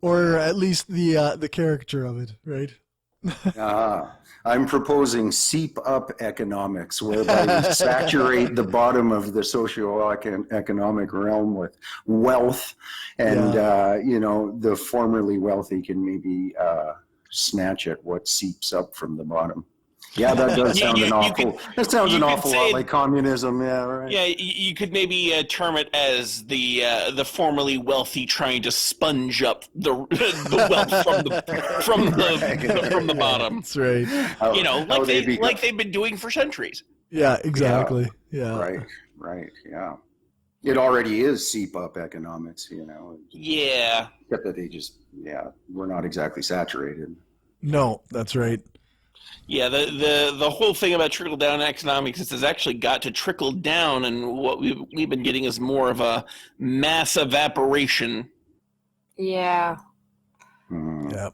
Or at least the caricature of it, right? I'm proposing seep up economics, whereby we saturate the bottom of the socioeconomic realm with wealth, and you know, the formerly wealthy can maybe snatch at what seeps up from the bottom. Yeah, that does sound that sounds an awful lot like communism. Yeah, right. Yeah, you could maybe term it as the formerly wealthy trying to sponge up the wealth from the bottom. That's right. You know, like they've been doing for centuries. Yeah, exactly. Yeah. Right. Yeah. It already is seep up economics, you know. Yeah. Except that they just, we're not exactly saturated. No, that's right. Yeah, the whole thing about trickle down economics is it's actually got to trickle down, and what we've been getting is more of a mass evaporation. Yeah. Yep.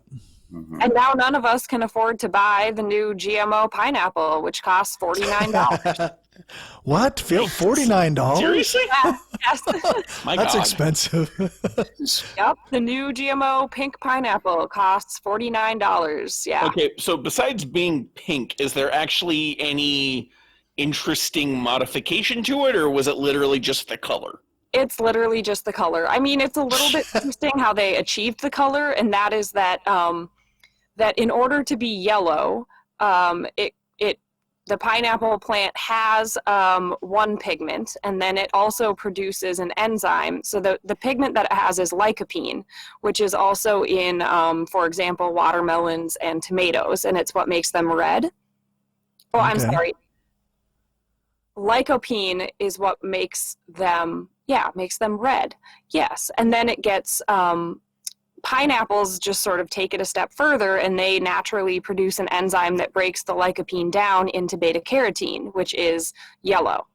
Mm-hmm. And now none of us can afford to buy the new GMO pineapple, which costs $49. What? $49? Seriously? Yeah, yes. My That's God. expensive. Yep, the new GMO pink pineapple costs $49. Yeah. Okay, so besides being pink, is there actually any interesting modification to it, or was it literally just the color? It's literally just the color. I mean, it's a little bit interesting how they achieved the color, and that is that that in order to be yellow, the pineapple plant has one pigment, and then it also produces an enzyme. So the pigment that it has is lycopene, which is also in, for example, watermelons and tomatoes, and it's what makes them red. Oh, I'm sorry. Lycopene is what makes them red. Yes, and then it gets pineapples just sort of take it a step further, and they naturally produce an enzyme that breaks the lycopene down into beta carotene, which is yellow.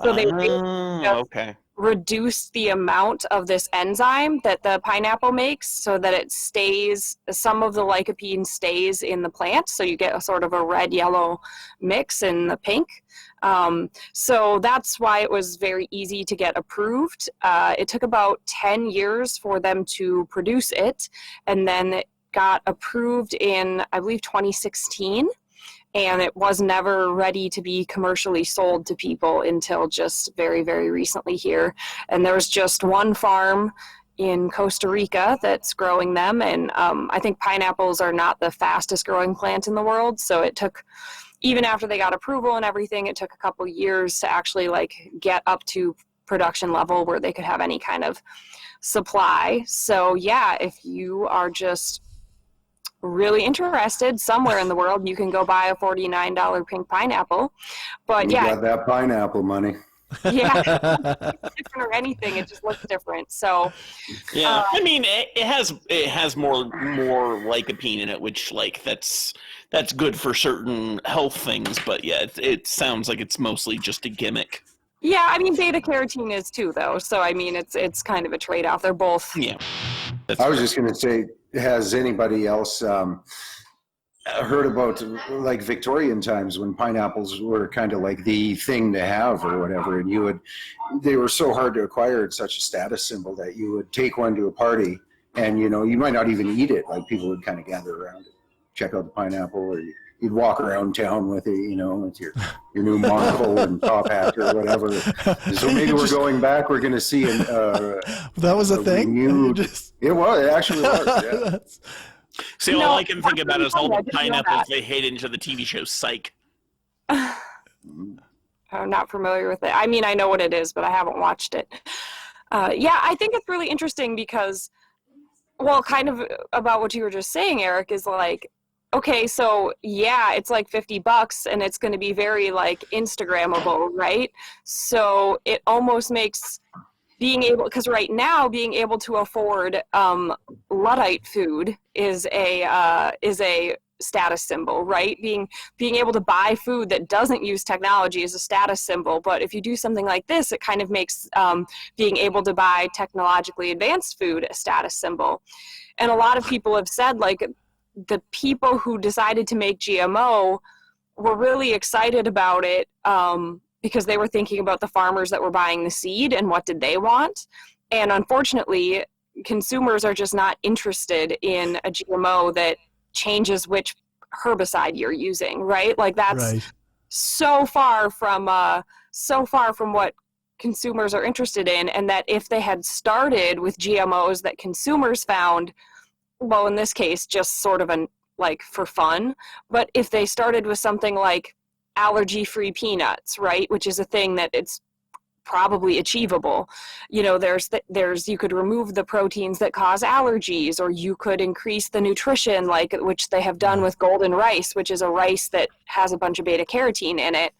So they okay. reduce the amount of this enzyme that the pineapple makes so that it stays, some of the lycopene stays in the plant. So you get a sort of a red-yellow mix in the pink. So that's why it was very easy to get approved. It took about 10 years for them to produce it, and then it got approved in, I believe, 2016. And it was never ready to be commercially sold to people until just very, very recently here. And there's just one farm in Costa Rica that's growing them. And I think pineapples are not the fastest growing plant in the world. So it took, even after they got approval and everything, it took a couple years to actually like get up to production level where they could have any kind of supply. So yeah, if you are just really interested somewhere in the world, you can go buy a $49 pink pineapple. But You yeah, got that pineapple money. yeah, different or anything, it just looks different. So Yeah, I mean, it has more lycopene in it, which like that's good for certain health things. But yeah, it sounds like it's mostly just a gimmick. yeah, I mean, beta carotene is too, though. So I mean, it's kind of a trade-off. They're both. Yeah, I was just going to say, has anybody else heard about like Victorian times when pineapples were kind of like the thing to have or whatever, and they were so hard to acquire and such a status symbol that you would take one to a party and, you know, you might not even eat it. Like people would kind of gather around it, check out the pineapple, or you'd walk around town with it, you know, with your new monocle and top hat or whatever. So maybe we're going back. We're going to see that was a thing. It was. It actually was. Yeah. See, all I can think about is all the pineapples they hid into the TV show Psych. I'm not familiar with it. I mean, I know what it is, but I haven't watched it. Yeah, I think it's really interesting because, well, kind of about what you were just saying, Eric, is like, okay, so yeah, it's like $50 and it's going to be very like Instagrammable, right? So it almost makes being able, because right now being able to afford Luddite food is a status symbol, right? Being able to buy food that doesn't use technology is a status symbol. But if you do something like this, it kind of makes being able to buy technologically advanced food a status symbol. And a lot of people have said, like, the people who decided to make GMO were really excited about it because they were thinking about the farmers that were buying the seed and what did they want. And unfortunately, consumers are just not interested in a GMO that changes which herbicide you're using, right? Like that's Right. so far from what consumers are interested in. And that if they had started with GMOs that consumers found, well, in this case, just sort of like for fun, but if they started with something like allergy-free peanuts, right, which is a thing that it's probably achievable. You know, there's you could remove the proteins that cause allergies, or you could increase the nutrition, like which they have done with golden rice, which is a rice that has a bunch of beta carotene in it,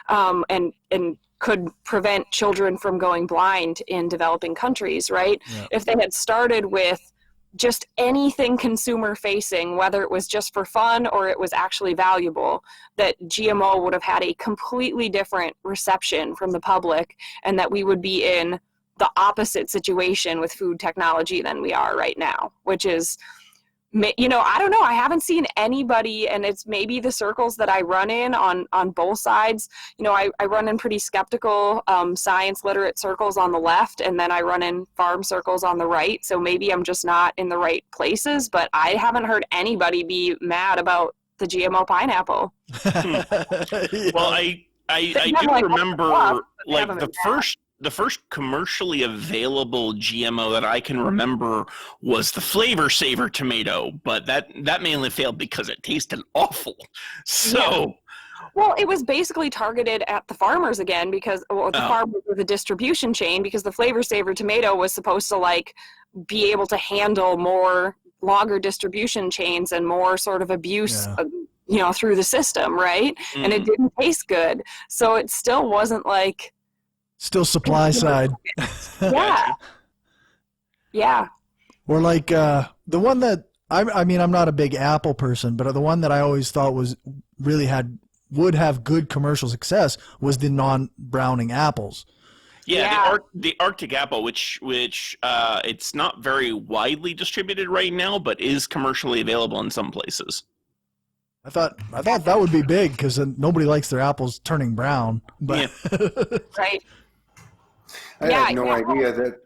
and could prevent children from going blind in developing countries, right? Yeah. If they had started with just anything consumer facing, whether it was just for fun or it was actually valuable, that GMO would have had a completely different reception from the public, and that we would be in the opposite situation with food technology than we are right now, which is, you know, I don't know. I haven't seen anybody, and it's maybe the circles that I run in on both sides. You know, I run in pretty skeptical, science literate circles on the left, and then I run in farm circles on the right. So maybe I'm just not in the right places, but I haven't heard anybody be mad about the GMO pineapple. Well, I do remember like the first commercially available GMO that I can remember was the Flavor Saver tomato, but that mainly failed because it tasted awful. So, yeah. Well, it was basically targeted at the farmers again, because the farmers were the distribution chain, because the Flavor Saver tomato was supposed to like be able to handle more longer distribution chains and more sort of abuse. Yeah. You know, through the system, right? Mm. And it didn't taste good, so it still wasn't like. Still supply side. Yeah. Yeah. Or like the one that I mean, I'm not a big Apple person, but the one that I always thought would have good commercial success was the non-browning apples. Yeah, the Arctic apple, which it's not very widely distributed right now, but is commercially available in some places. I thought that would be big because nobody likes their apples turning brown. But Right. I had no idea that.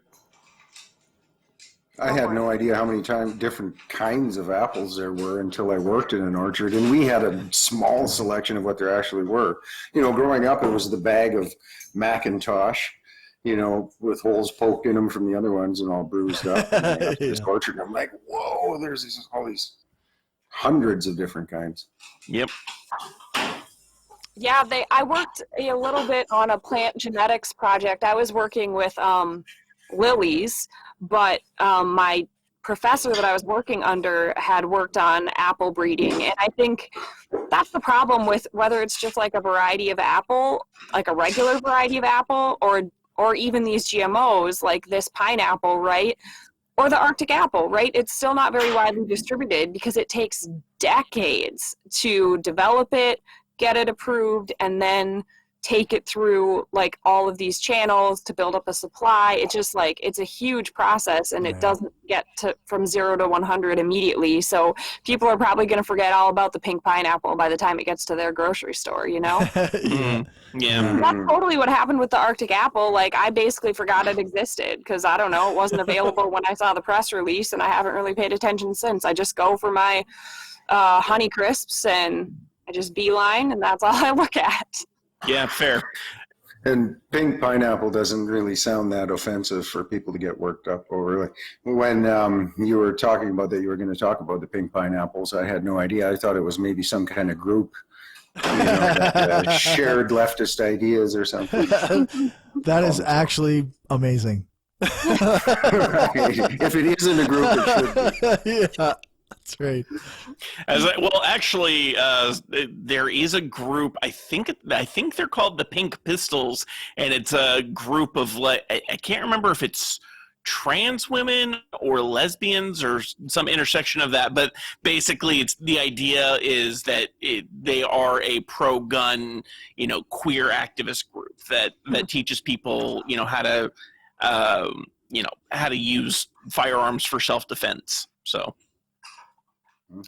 I had no idea how many different kinds of apples there were until I worked in an orchard, and we had a small selection of what there actually were. Growing up, it was the bag of Macintosh, with holes poked in them from the other ones and all bruised up. And I got to this orchard, and I'm like, whoa, there's all these hundreds of different kinds. Yep. Yeah, I worked a little bit on a plant genetics project. I was working with lilies, but my professor that I was working under had worked on apple breeding. And I think that's the problem with whether it's just like a variety of apple, like a regular variety of apple, or even these GMOs like this pineapple, right? Or the Arctic apple, right? It's still not very widely distributed because it takes decades to develop it, get it approved, and then take it through like all of these channels to build up a supply. It's just like, it's a huge process, and it doesn't get to from 0 to 100 immediately. So people are probably going to forget all about the pink pineapple by the time it gets to their grocery store, Yeah. That's totally what happened with the Arctic apple. Like, I basically forgot it existed because, I don't know, it wasn't available when I saw the press release, and I haven't really paid attention since. I just go for my Honey Crisps, and I just beeline, and that's all I look at. Yeah, fair. And pink pineapple doesn't really sound that offensive for people to get worked up over. When you were talking about that, you were going to talk about the pink pineapples, I had no idea. I thought it was maybe some kind of group, that shared leftist ideas or something. That is actually amazing. If it isn't a group, it should be. Yeah. That's right. Actually, there is a group. I think they're called the Pink Pistols, and it's a group of I can't remember if it's trans women or lesbians or some intersection of that. But basically, the idea is that they are a pro-gun, queer activist group that teaches people, how to, how to use firearms for self-defense. So.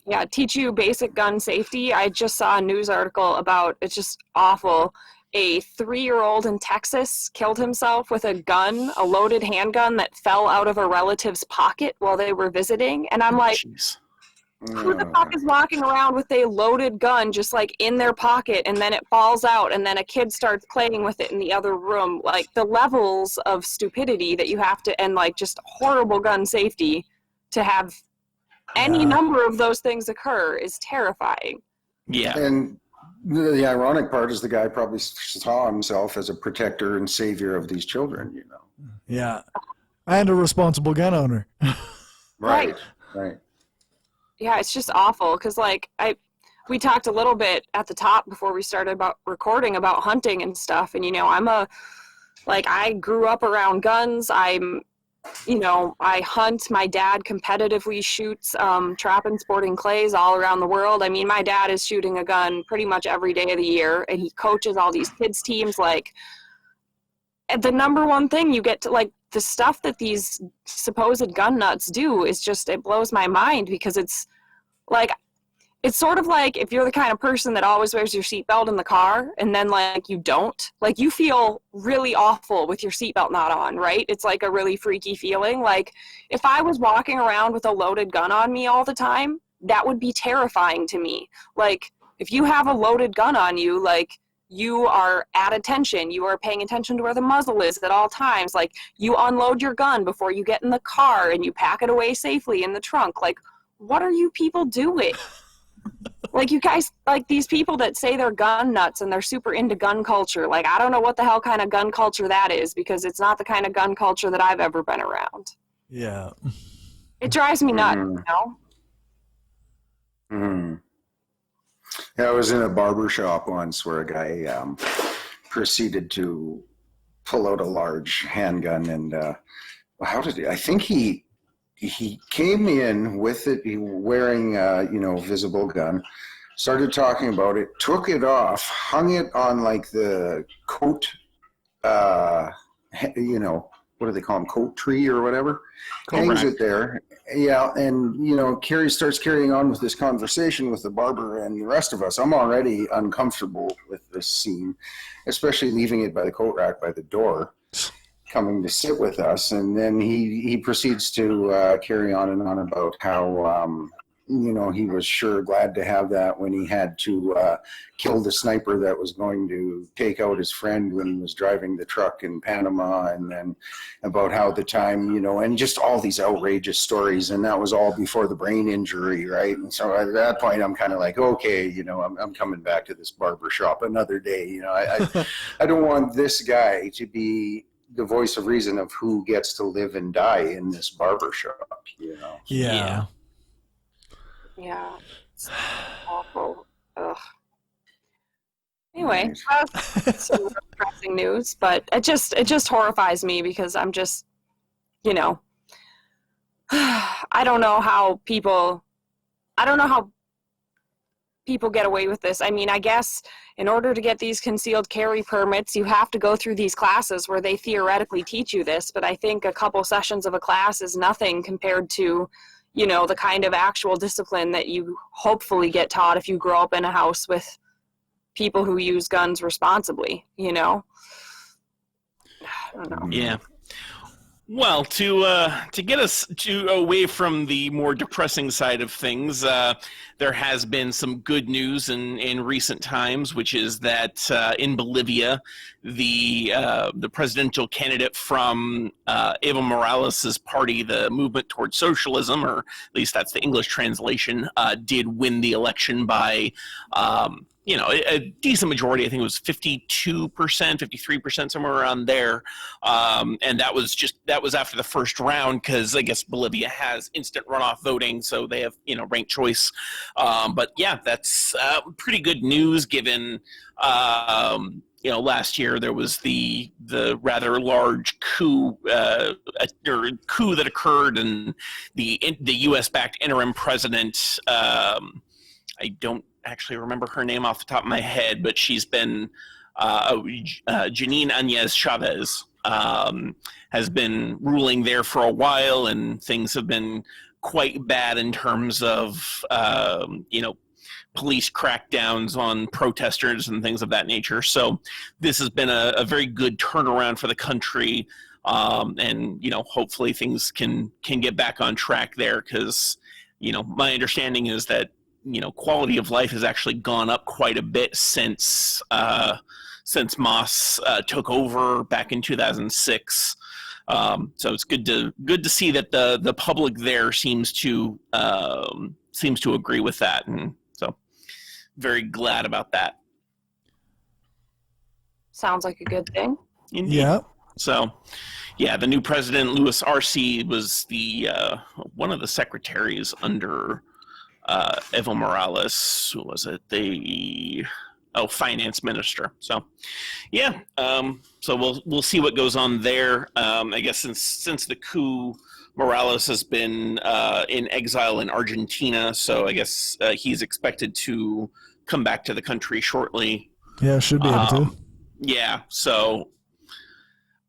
Yeah, teach you basic gun safety. I just saw a news article about, it's just awful. A 3-year-old in Texas killed himself with a gun, a loaded handgun that fell out of a relative's pocket while they were visiting. And I'm like, who the fuck is walking around with a loaded gun just like in their pocket, and then it falls out, and then a kid starts playing with it in the other room? Like, the levels of stupidity that you have to, and like just horrible gun safety to have any number of those things occur is terrifying. Yeah. And the ironic part is the guy probably saw himself as a protector and savior of these children, Yeah. And a responsible gun owner. Right. Yeah, it's just awful because we talked a little bit at the top before we started about recording about hunting and stuff, and I grew up around guns. I hunt. My dad competitively shoots trap and sporting clays all around the world. I mean, my dad is shooting a gun pretty much every day of the year, and he coaches all these kids teams. Like, the number one thing you get to, like, the stuff that these supposed gun nuts do is just, it blows my mind, because it's like, it's sort of like if you're the kind of person that always wears your seatbelt in the car and then you don't, you feel really awful with your seatbelt not on, right? It's like a really freaky feeling. Like, if I was walking around with a loaded gun on me all the time, that would be terrifying to me. Like, if you have a loaded gun on you, you are at attention. You are paying attention to where the muzzle is at all times. Like, you unload your gun before you get in the car and you pack it away safely in the trunk. Like, what are you people doing? Like, you guys, these people that say they're gun nuts and they're super into gun culture, I don't know what the hell kind of gun culture that is, because it's not the kind of gun culture that I've ever been around. Yeah. It drives me nuts, Yeah, I was in a barber shop once where a guy proceeded to pull out a large handgun, and I think he came in with it wearing visible gun, started talking about it, took it off, hung it on the coat you know, what do they call them, coat tree or whatever, hangs Correct. it there. Yeah, and you know, Carrie starts carrying on with this conversation with the barber and the rest of us. I'm already uncomfortable with this scene, especially leaving it by the coat rack by the door, coming to sit with us, and then he proceeds to carry on and on about how you know, he was sure glad to have that when he had to kill the sniper that was going to take out his friend when he was driving the truck in Panama, and then about how the time, you know, and just all these outrageous stories, and that was all before the brain injury, right? And so at that point, I'm kind of like, okay, you know, I'm coming back to this barber shop another day. You know, I don't want this guy to be the voice of reason of who gets to live and die in this barber shop, you know. Yeah. Yeah, it's awful. Ugh. Anyway, some depressing news, but it just horrifies me because I'm just, you know, I don't know how people get away with this. I mean, I guess in order to get these concealed carry permits, you have to go through these classes where they theoretically teach you this, but I think a couple sessions of a class is nothing compared to, you know, the kind of actual discipline that you hopefully get taught if you grow up in a house with people who use guns responsibly, you know? I don't know. Yeah. Well, to get us away from the more depressing side of things, there has been some good news in recent times, which is that in Bolivia, the presidential candidate from Evo Morales' party, the Movement Towards Socialism, or at least that's the English translation, did win the election by you know, a decent majority. I think it was 52%, 53%, somewhere around there. And that was after the first round, because I guess Bolivia has instant runoff voting, so they have, you know, ranked choice. But yeah, that's pretty good news given, you know, last year there was the rather large coup that occurred, and the U.S. backed interim president. I don't actually remember her name off the top of my head, but she's been Janine Áñez Chavez has been ruling there for a while, and things have been quite bad in terms of you know, police crackdowns on protesters and things of that nature. So this has been a very good turnaround for the country, and you know, hopefully things can get back on track there, because you know, my understanding is that, you know, quality of life has actually gone up quite a bit since Moss took over back in 2006. So it's good to see that the public there seems to agree with that, and so very glad about that. Sounds like a good thing. Indeed. Yeah. So, yeah, the new president, Luis Arce, was the one of the secretaries under Evo Morales. Who was it? Finance minister. So, yeah. So we'll see what goes on there. I guess since the coup, Morales has been in exile in Argentina. So I guess he's expected to come back to the country shortly. Yeah, should be able to. Yeah. So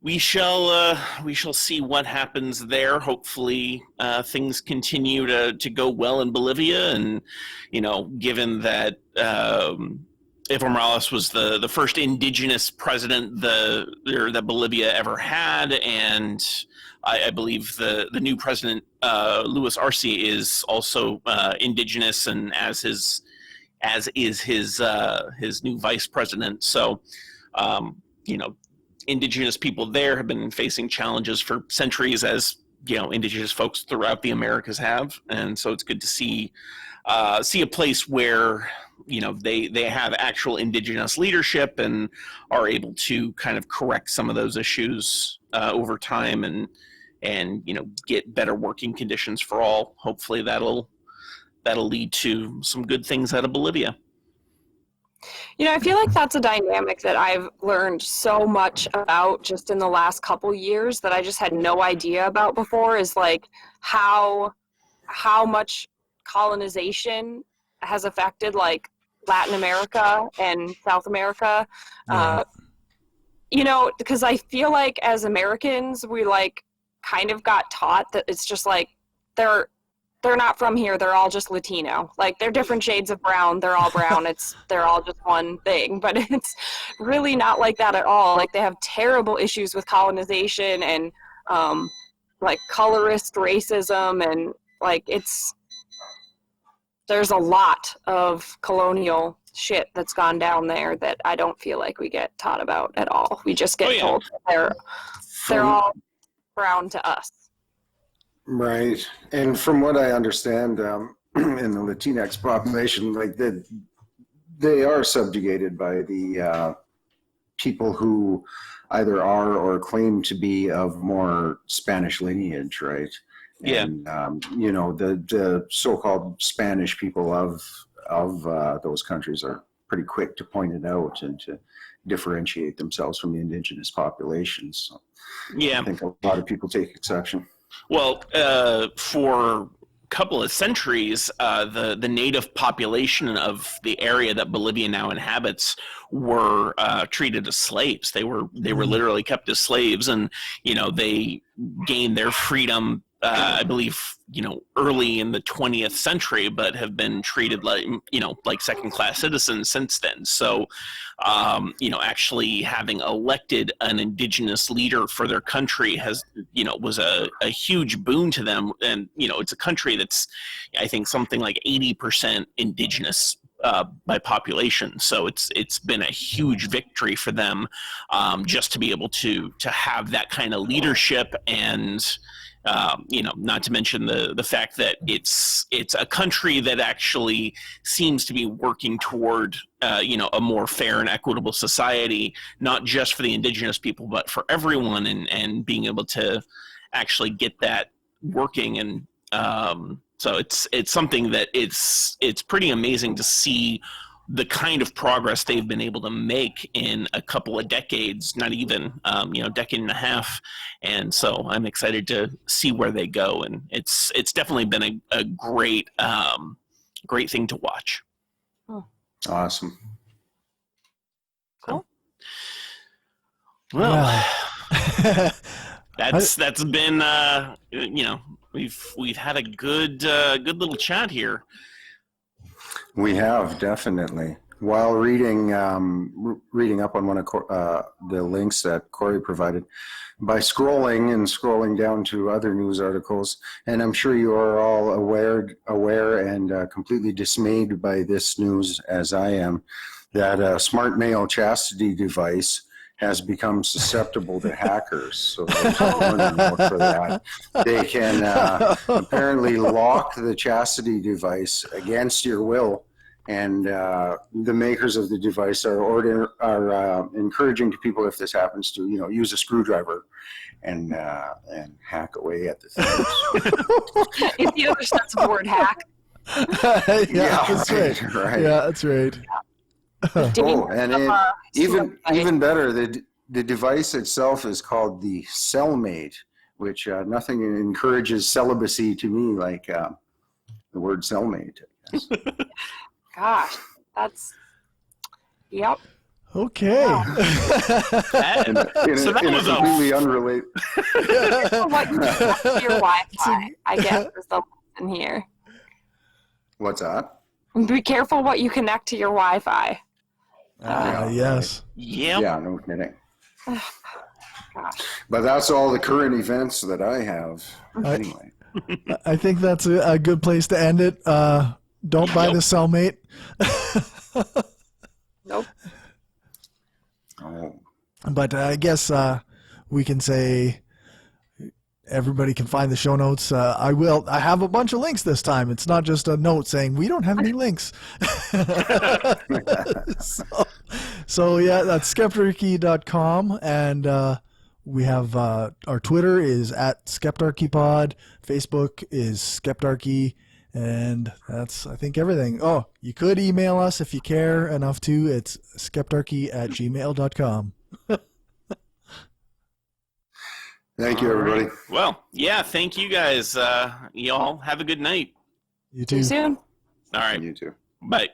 we shall see what happens there. Hopefully, things continue to go well in Bolivia, and you know, given that Evo Morales was the first indigenous president that Bolivia ever had, and I believe the new president Luis Arce is also indigenous, and as is his new vice president. So, you know, indigenous people there have been facing challenges for centuries, as you know, indigenous folks throughout the Americas have, and so it's good to see a place where, you know, they have actual indigenous leadership and are able to kind of correct some of those issues over time, and you know, get better working conditions for all. Hopefully that'll lead to some good things out of Bolivia. You know, I feel like that's a dynamic that I've learned so much about just in the last couple years that I just had no idea about before, is like how much colonization has affected like Latin America and South America. Yeah. you know, because I feel like as Americans, we like kind of got taught that it's just like they're not from here. They're all just Latino. Like they're different shades of brown. They're all brown. They're all just one thing. But it's really not like that at all. Like they have terrible issues with colonization and like colorist racism, and like there's a lot of colonial shit that's gone down there that I don't feel like we get taught about at all. We just get told that they're all brown to us. Right. And from what I understand, in the Latinx population, like they are subjugated by the people who either are or claim to be of more Spanish lineage, right? Yeah. And, you know, the so-called Spanish people of those countries are pretty quick to point it out and to differentiate themselves from the indigenous populations. So Yeah. I think a lot of people take exception. Well, for a couple of centuries, the native population of the area that Bolivia now inhabits were treated as slaves. They were literally kept as slaves, and you know they gained their freedom. I believe early in the 20th century, but have been treated like second-class citizens since then. So, actually having elected an indigenous leader for their country was a huge boon to them. And it's a country that's, I think, something like 80% indigenous by population. So it's been a huge victory for them, just to be able to have that kind of leadership. And not to mention the fact that it's a country that actually seems to be working toward a more fair and equitable society, not just for the indigenous people but for everyone, and being able to actually get that working. And so it's something that it's pretty amazing to see the kind of progress they've been able to make in a couple of decades, not even, decade and a half. And so I'm excited to see where they go. And it's definitely been a great thing to watch. Oh. Awesome. Cool. Well, that's been, we've had a good little chat here. We have, definitely. While reading up on one of the links that Corey provided, by scrolling down to other news articles, and I'm sure you are all aware and completely dismayed by this news, as I am, that a smart male chastity device has become susceptible to hackers. So there's a warning note for that. They can apparently lock the chastity device against your will, and the makers of the device are encouraging to people, if this happens, to use a screwdriver and hack away at the things. It's the other sense of the word hack. Yeah, that's right. Yeah, that's right. Oh, and even better, the device itself is called the cellmate, which nothing encourages celibacy to me like the word cellmate, I guess. Gosh, that's yep. Okay. Wow. In a completely unrelated. What you connect to your Wi-Fi, I guess, is the lesson here. What's that? Be careful what you connect to your Wi-Fi. Yes. Yep. Yeah, no kidding. Gosh. But that's all the current events that I have. Anyway. I think that's a good place to end it. Don't buy the cellmate. Nope. Oh. But I guess we can say everybody can find the show notes. I have a bunch of links this time. It's not just a note saying we don't have any links. So yeah, that's skeptarchy.com, and we have our Twitter is at skeptarchypod, Facebook is skeptarchy, and that's, I think, everything. Oh, you could email us if you care enough to. It's skeptarchy@gmail.com. Thank you, everybody. Right. Well, yeah, thank you guys. Y'all have a good night. You too. See you soon. All right. You too. Bye.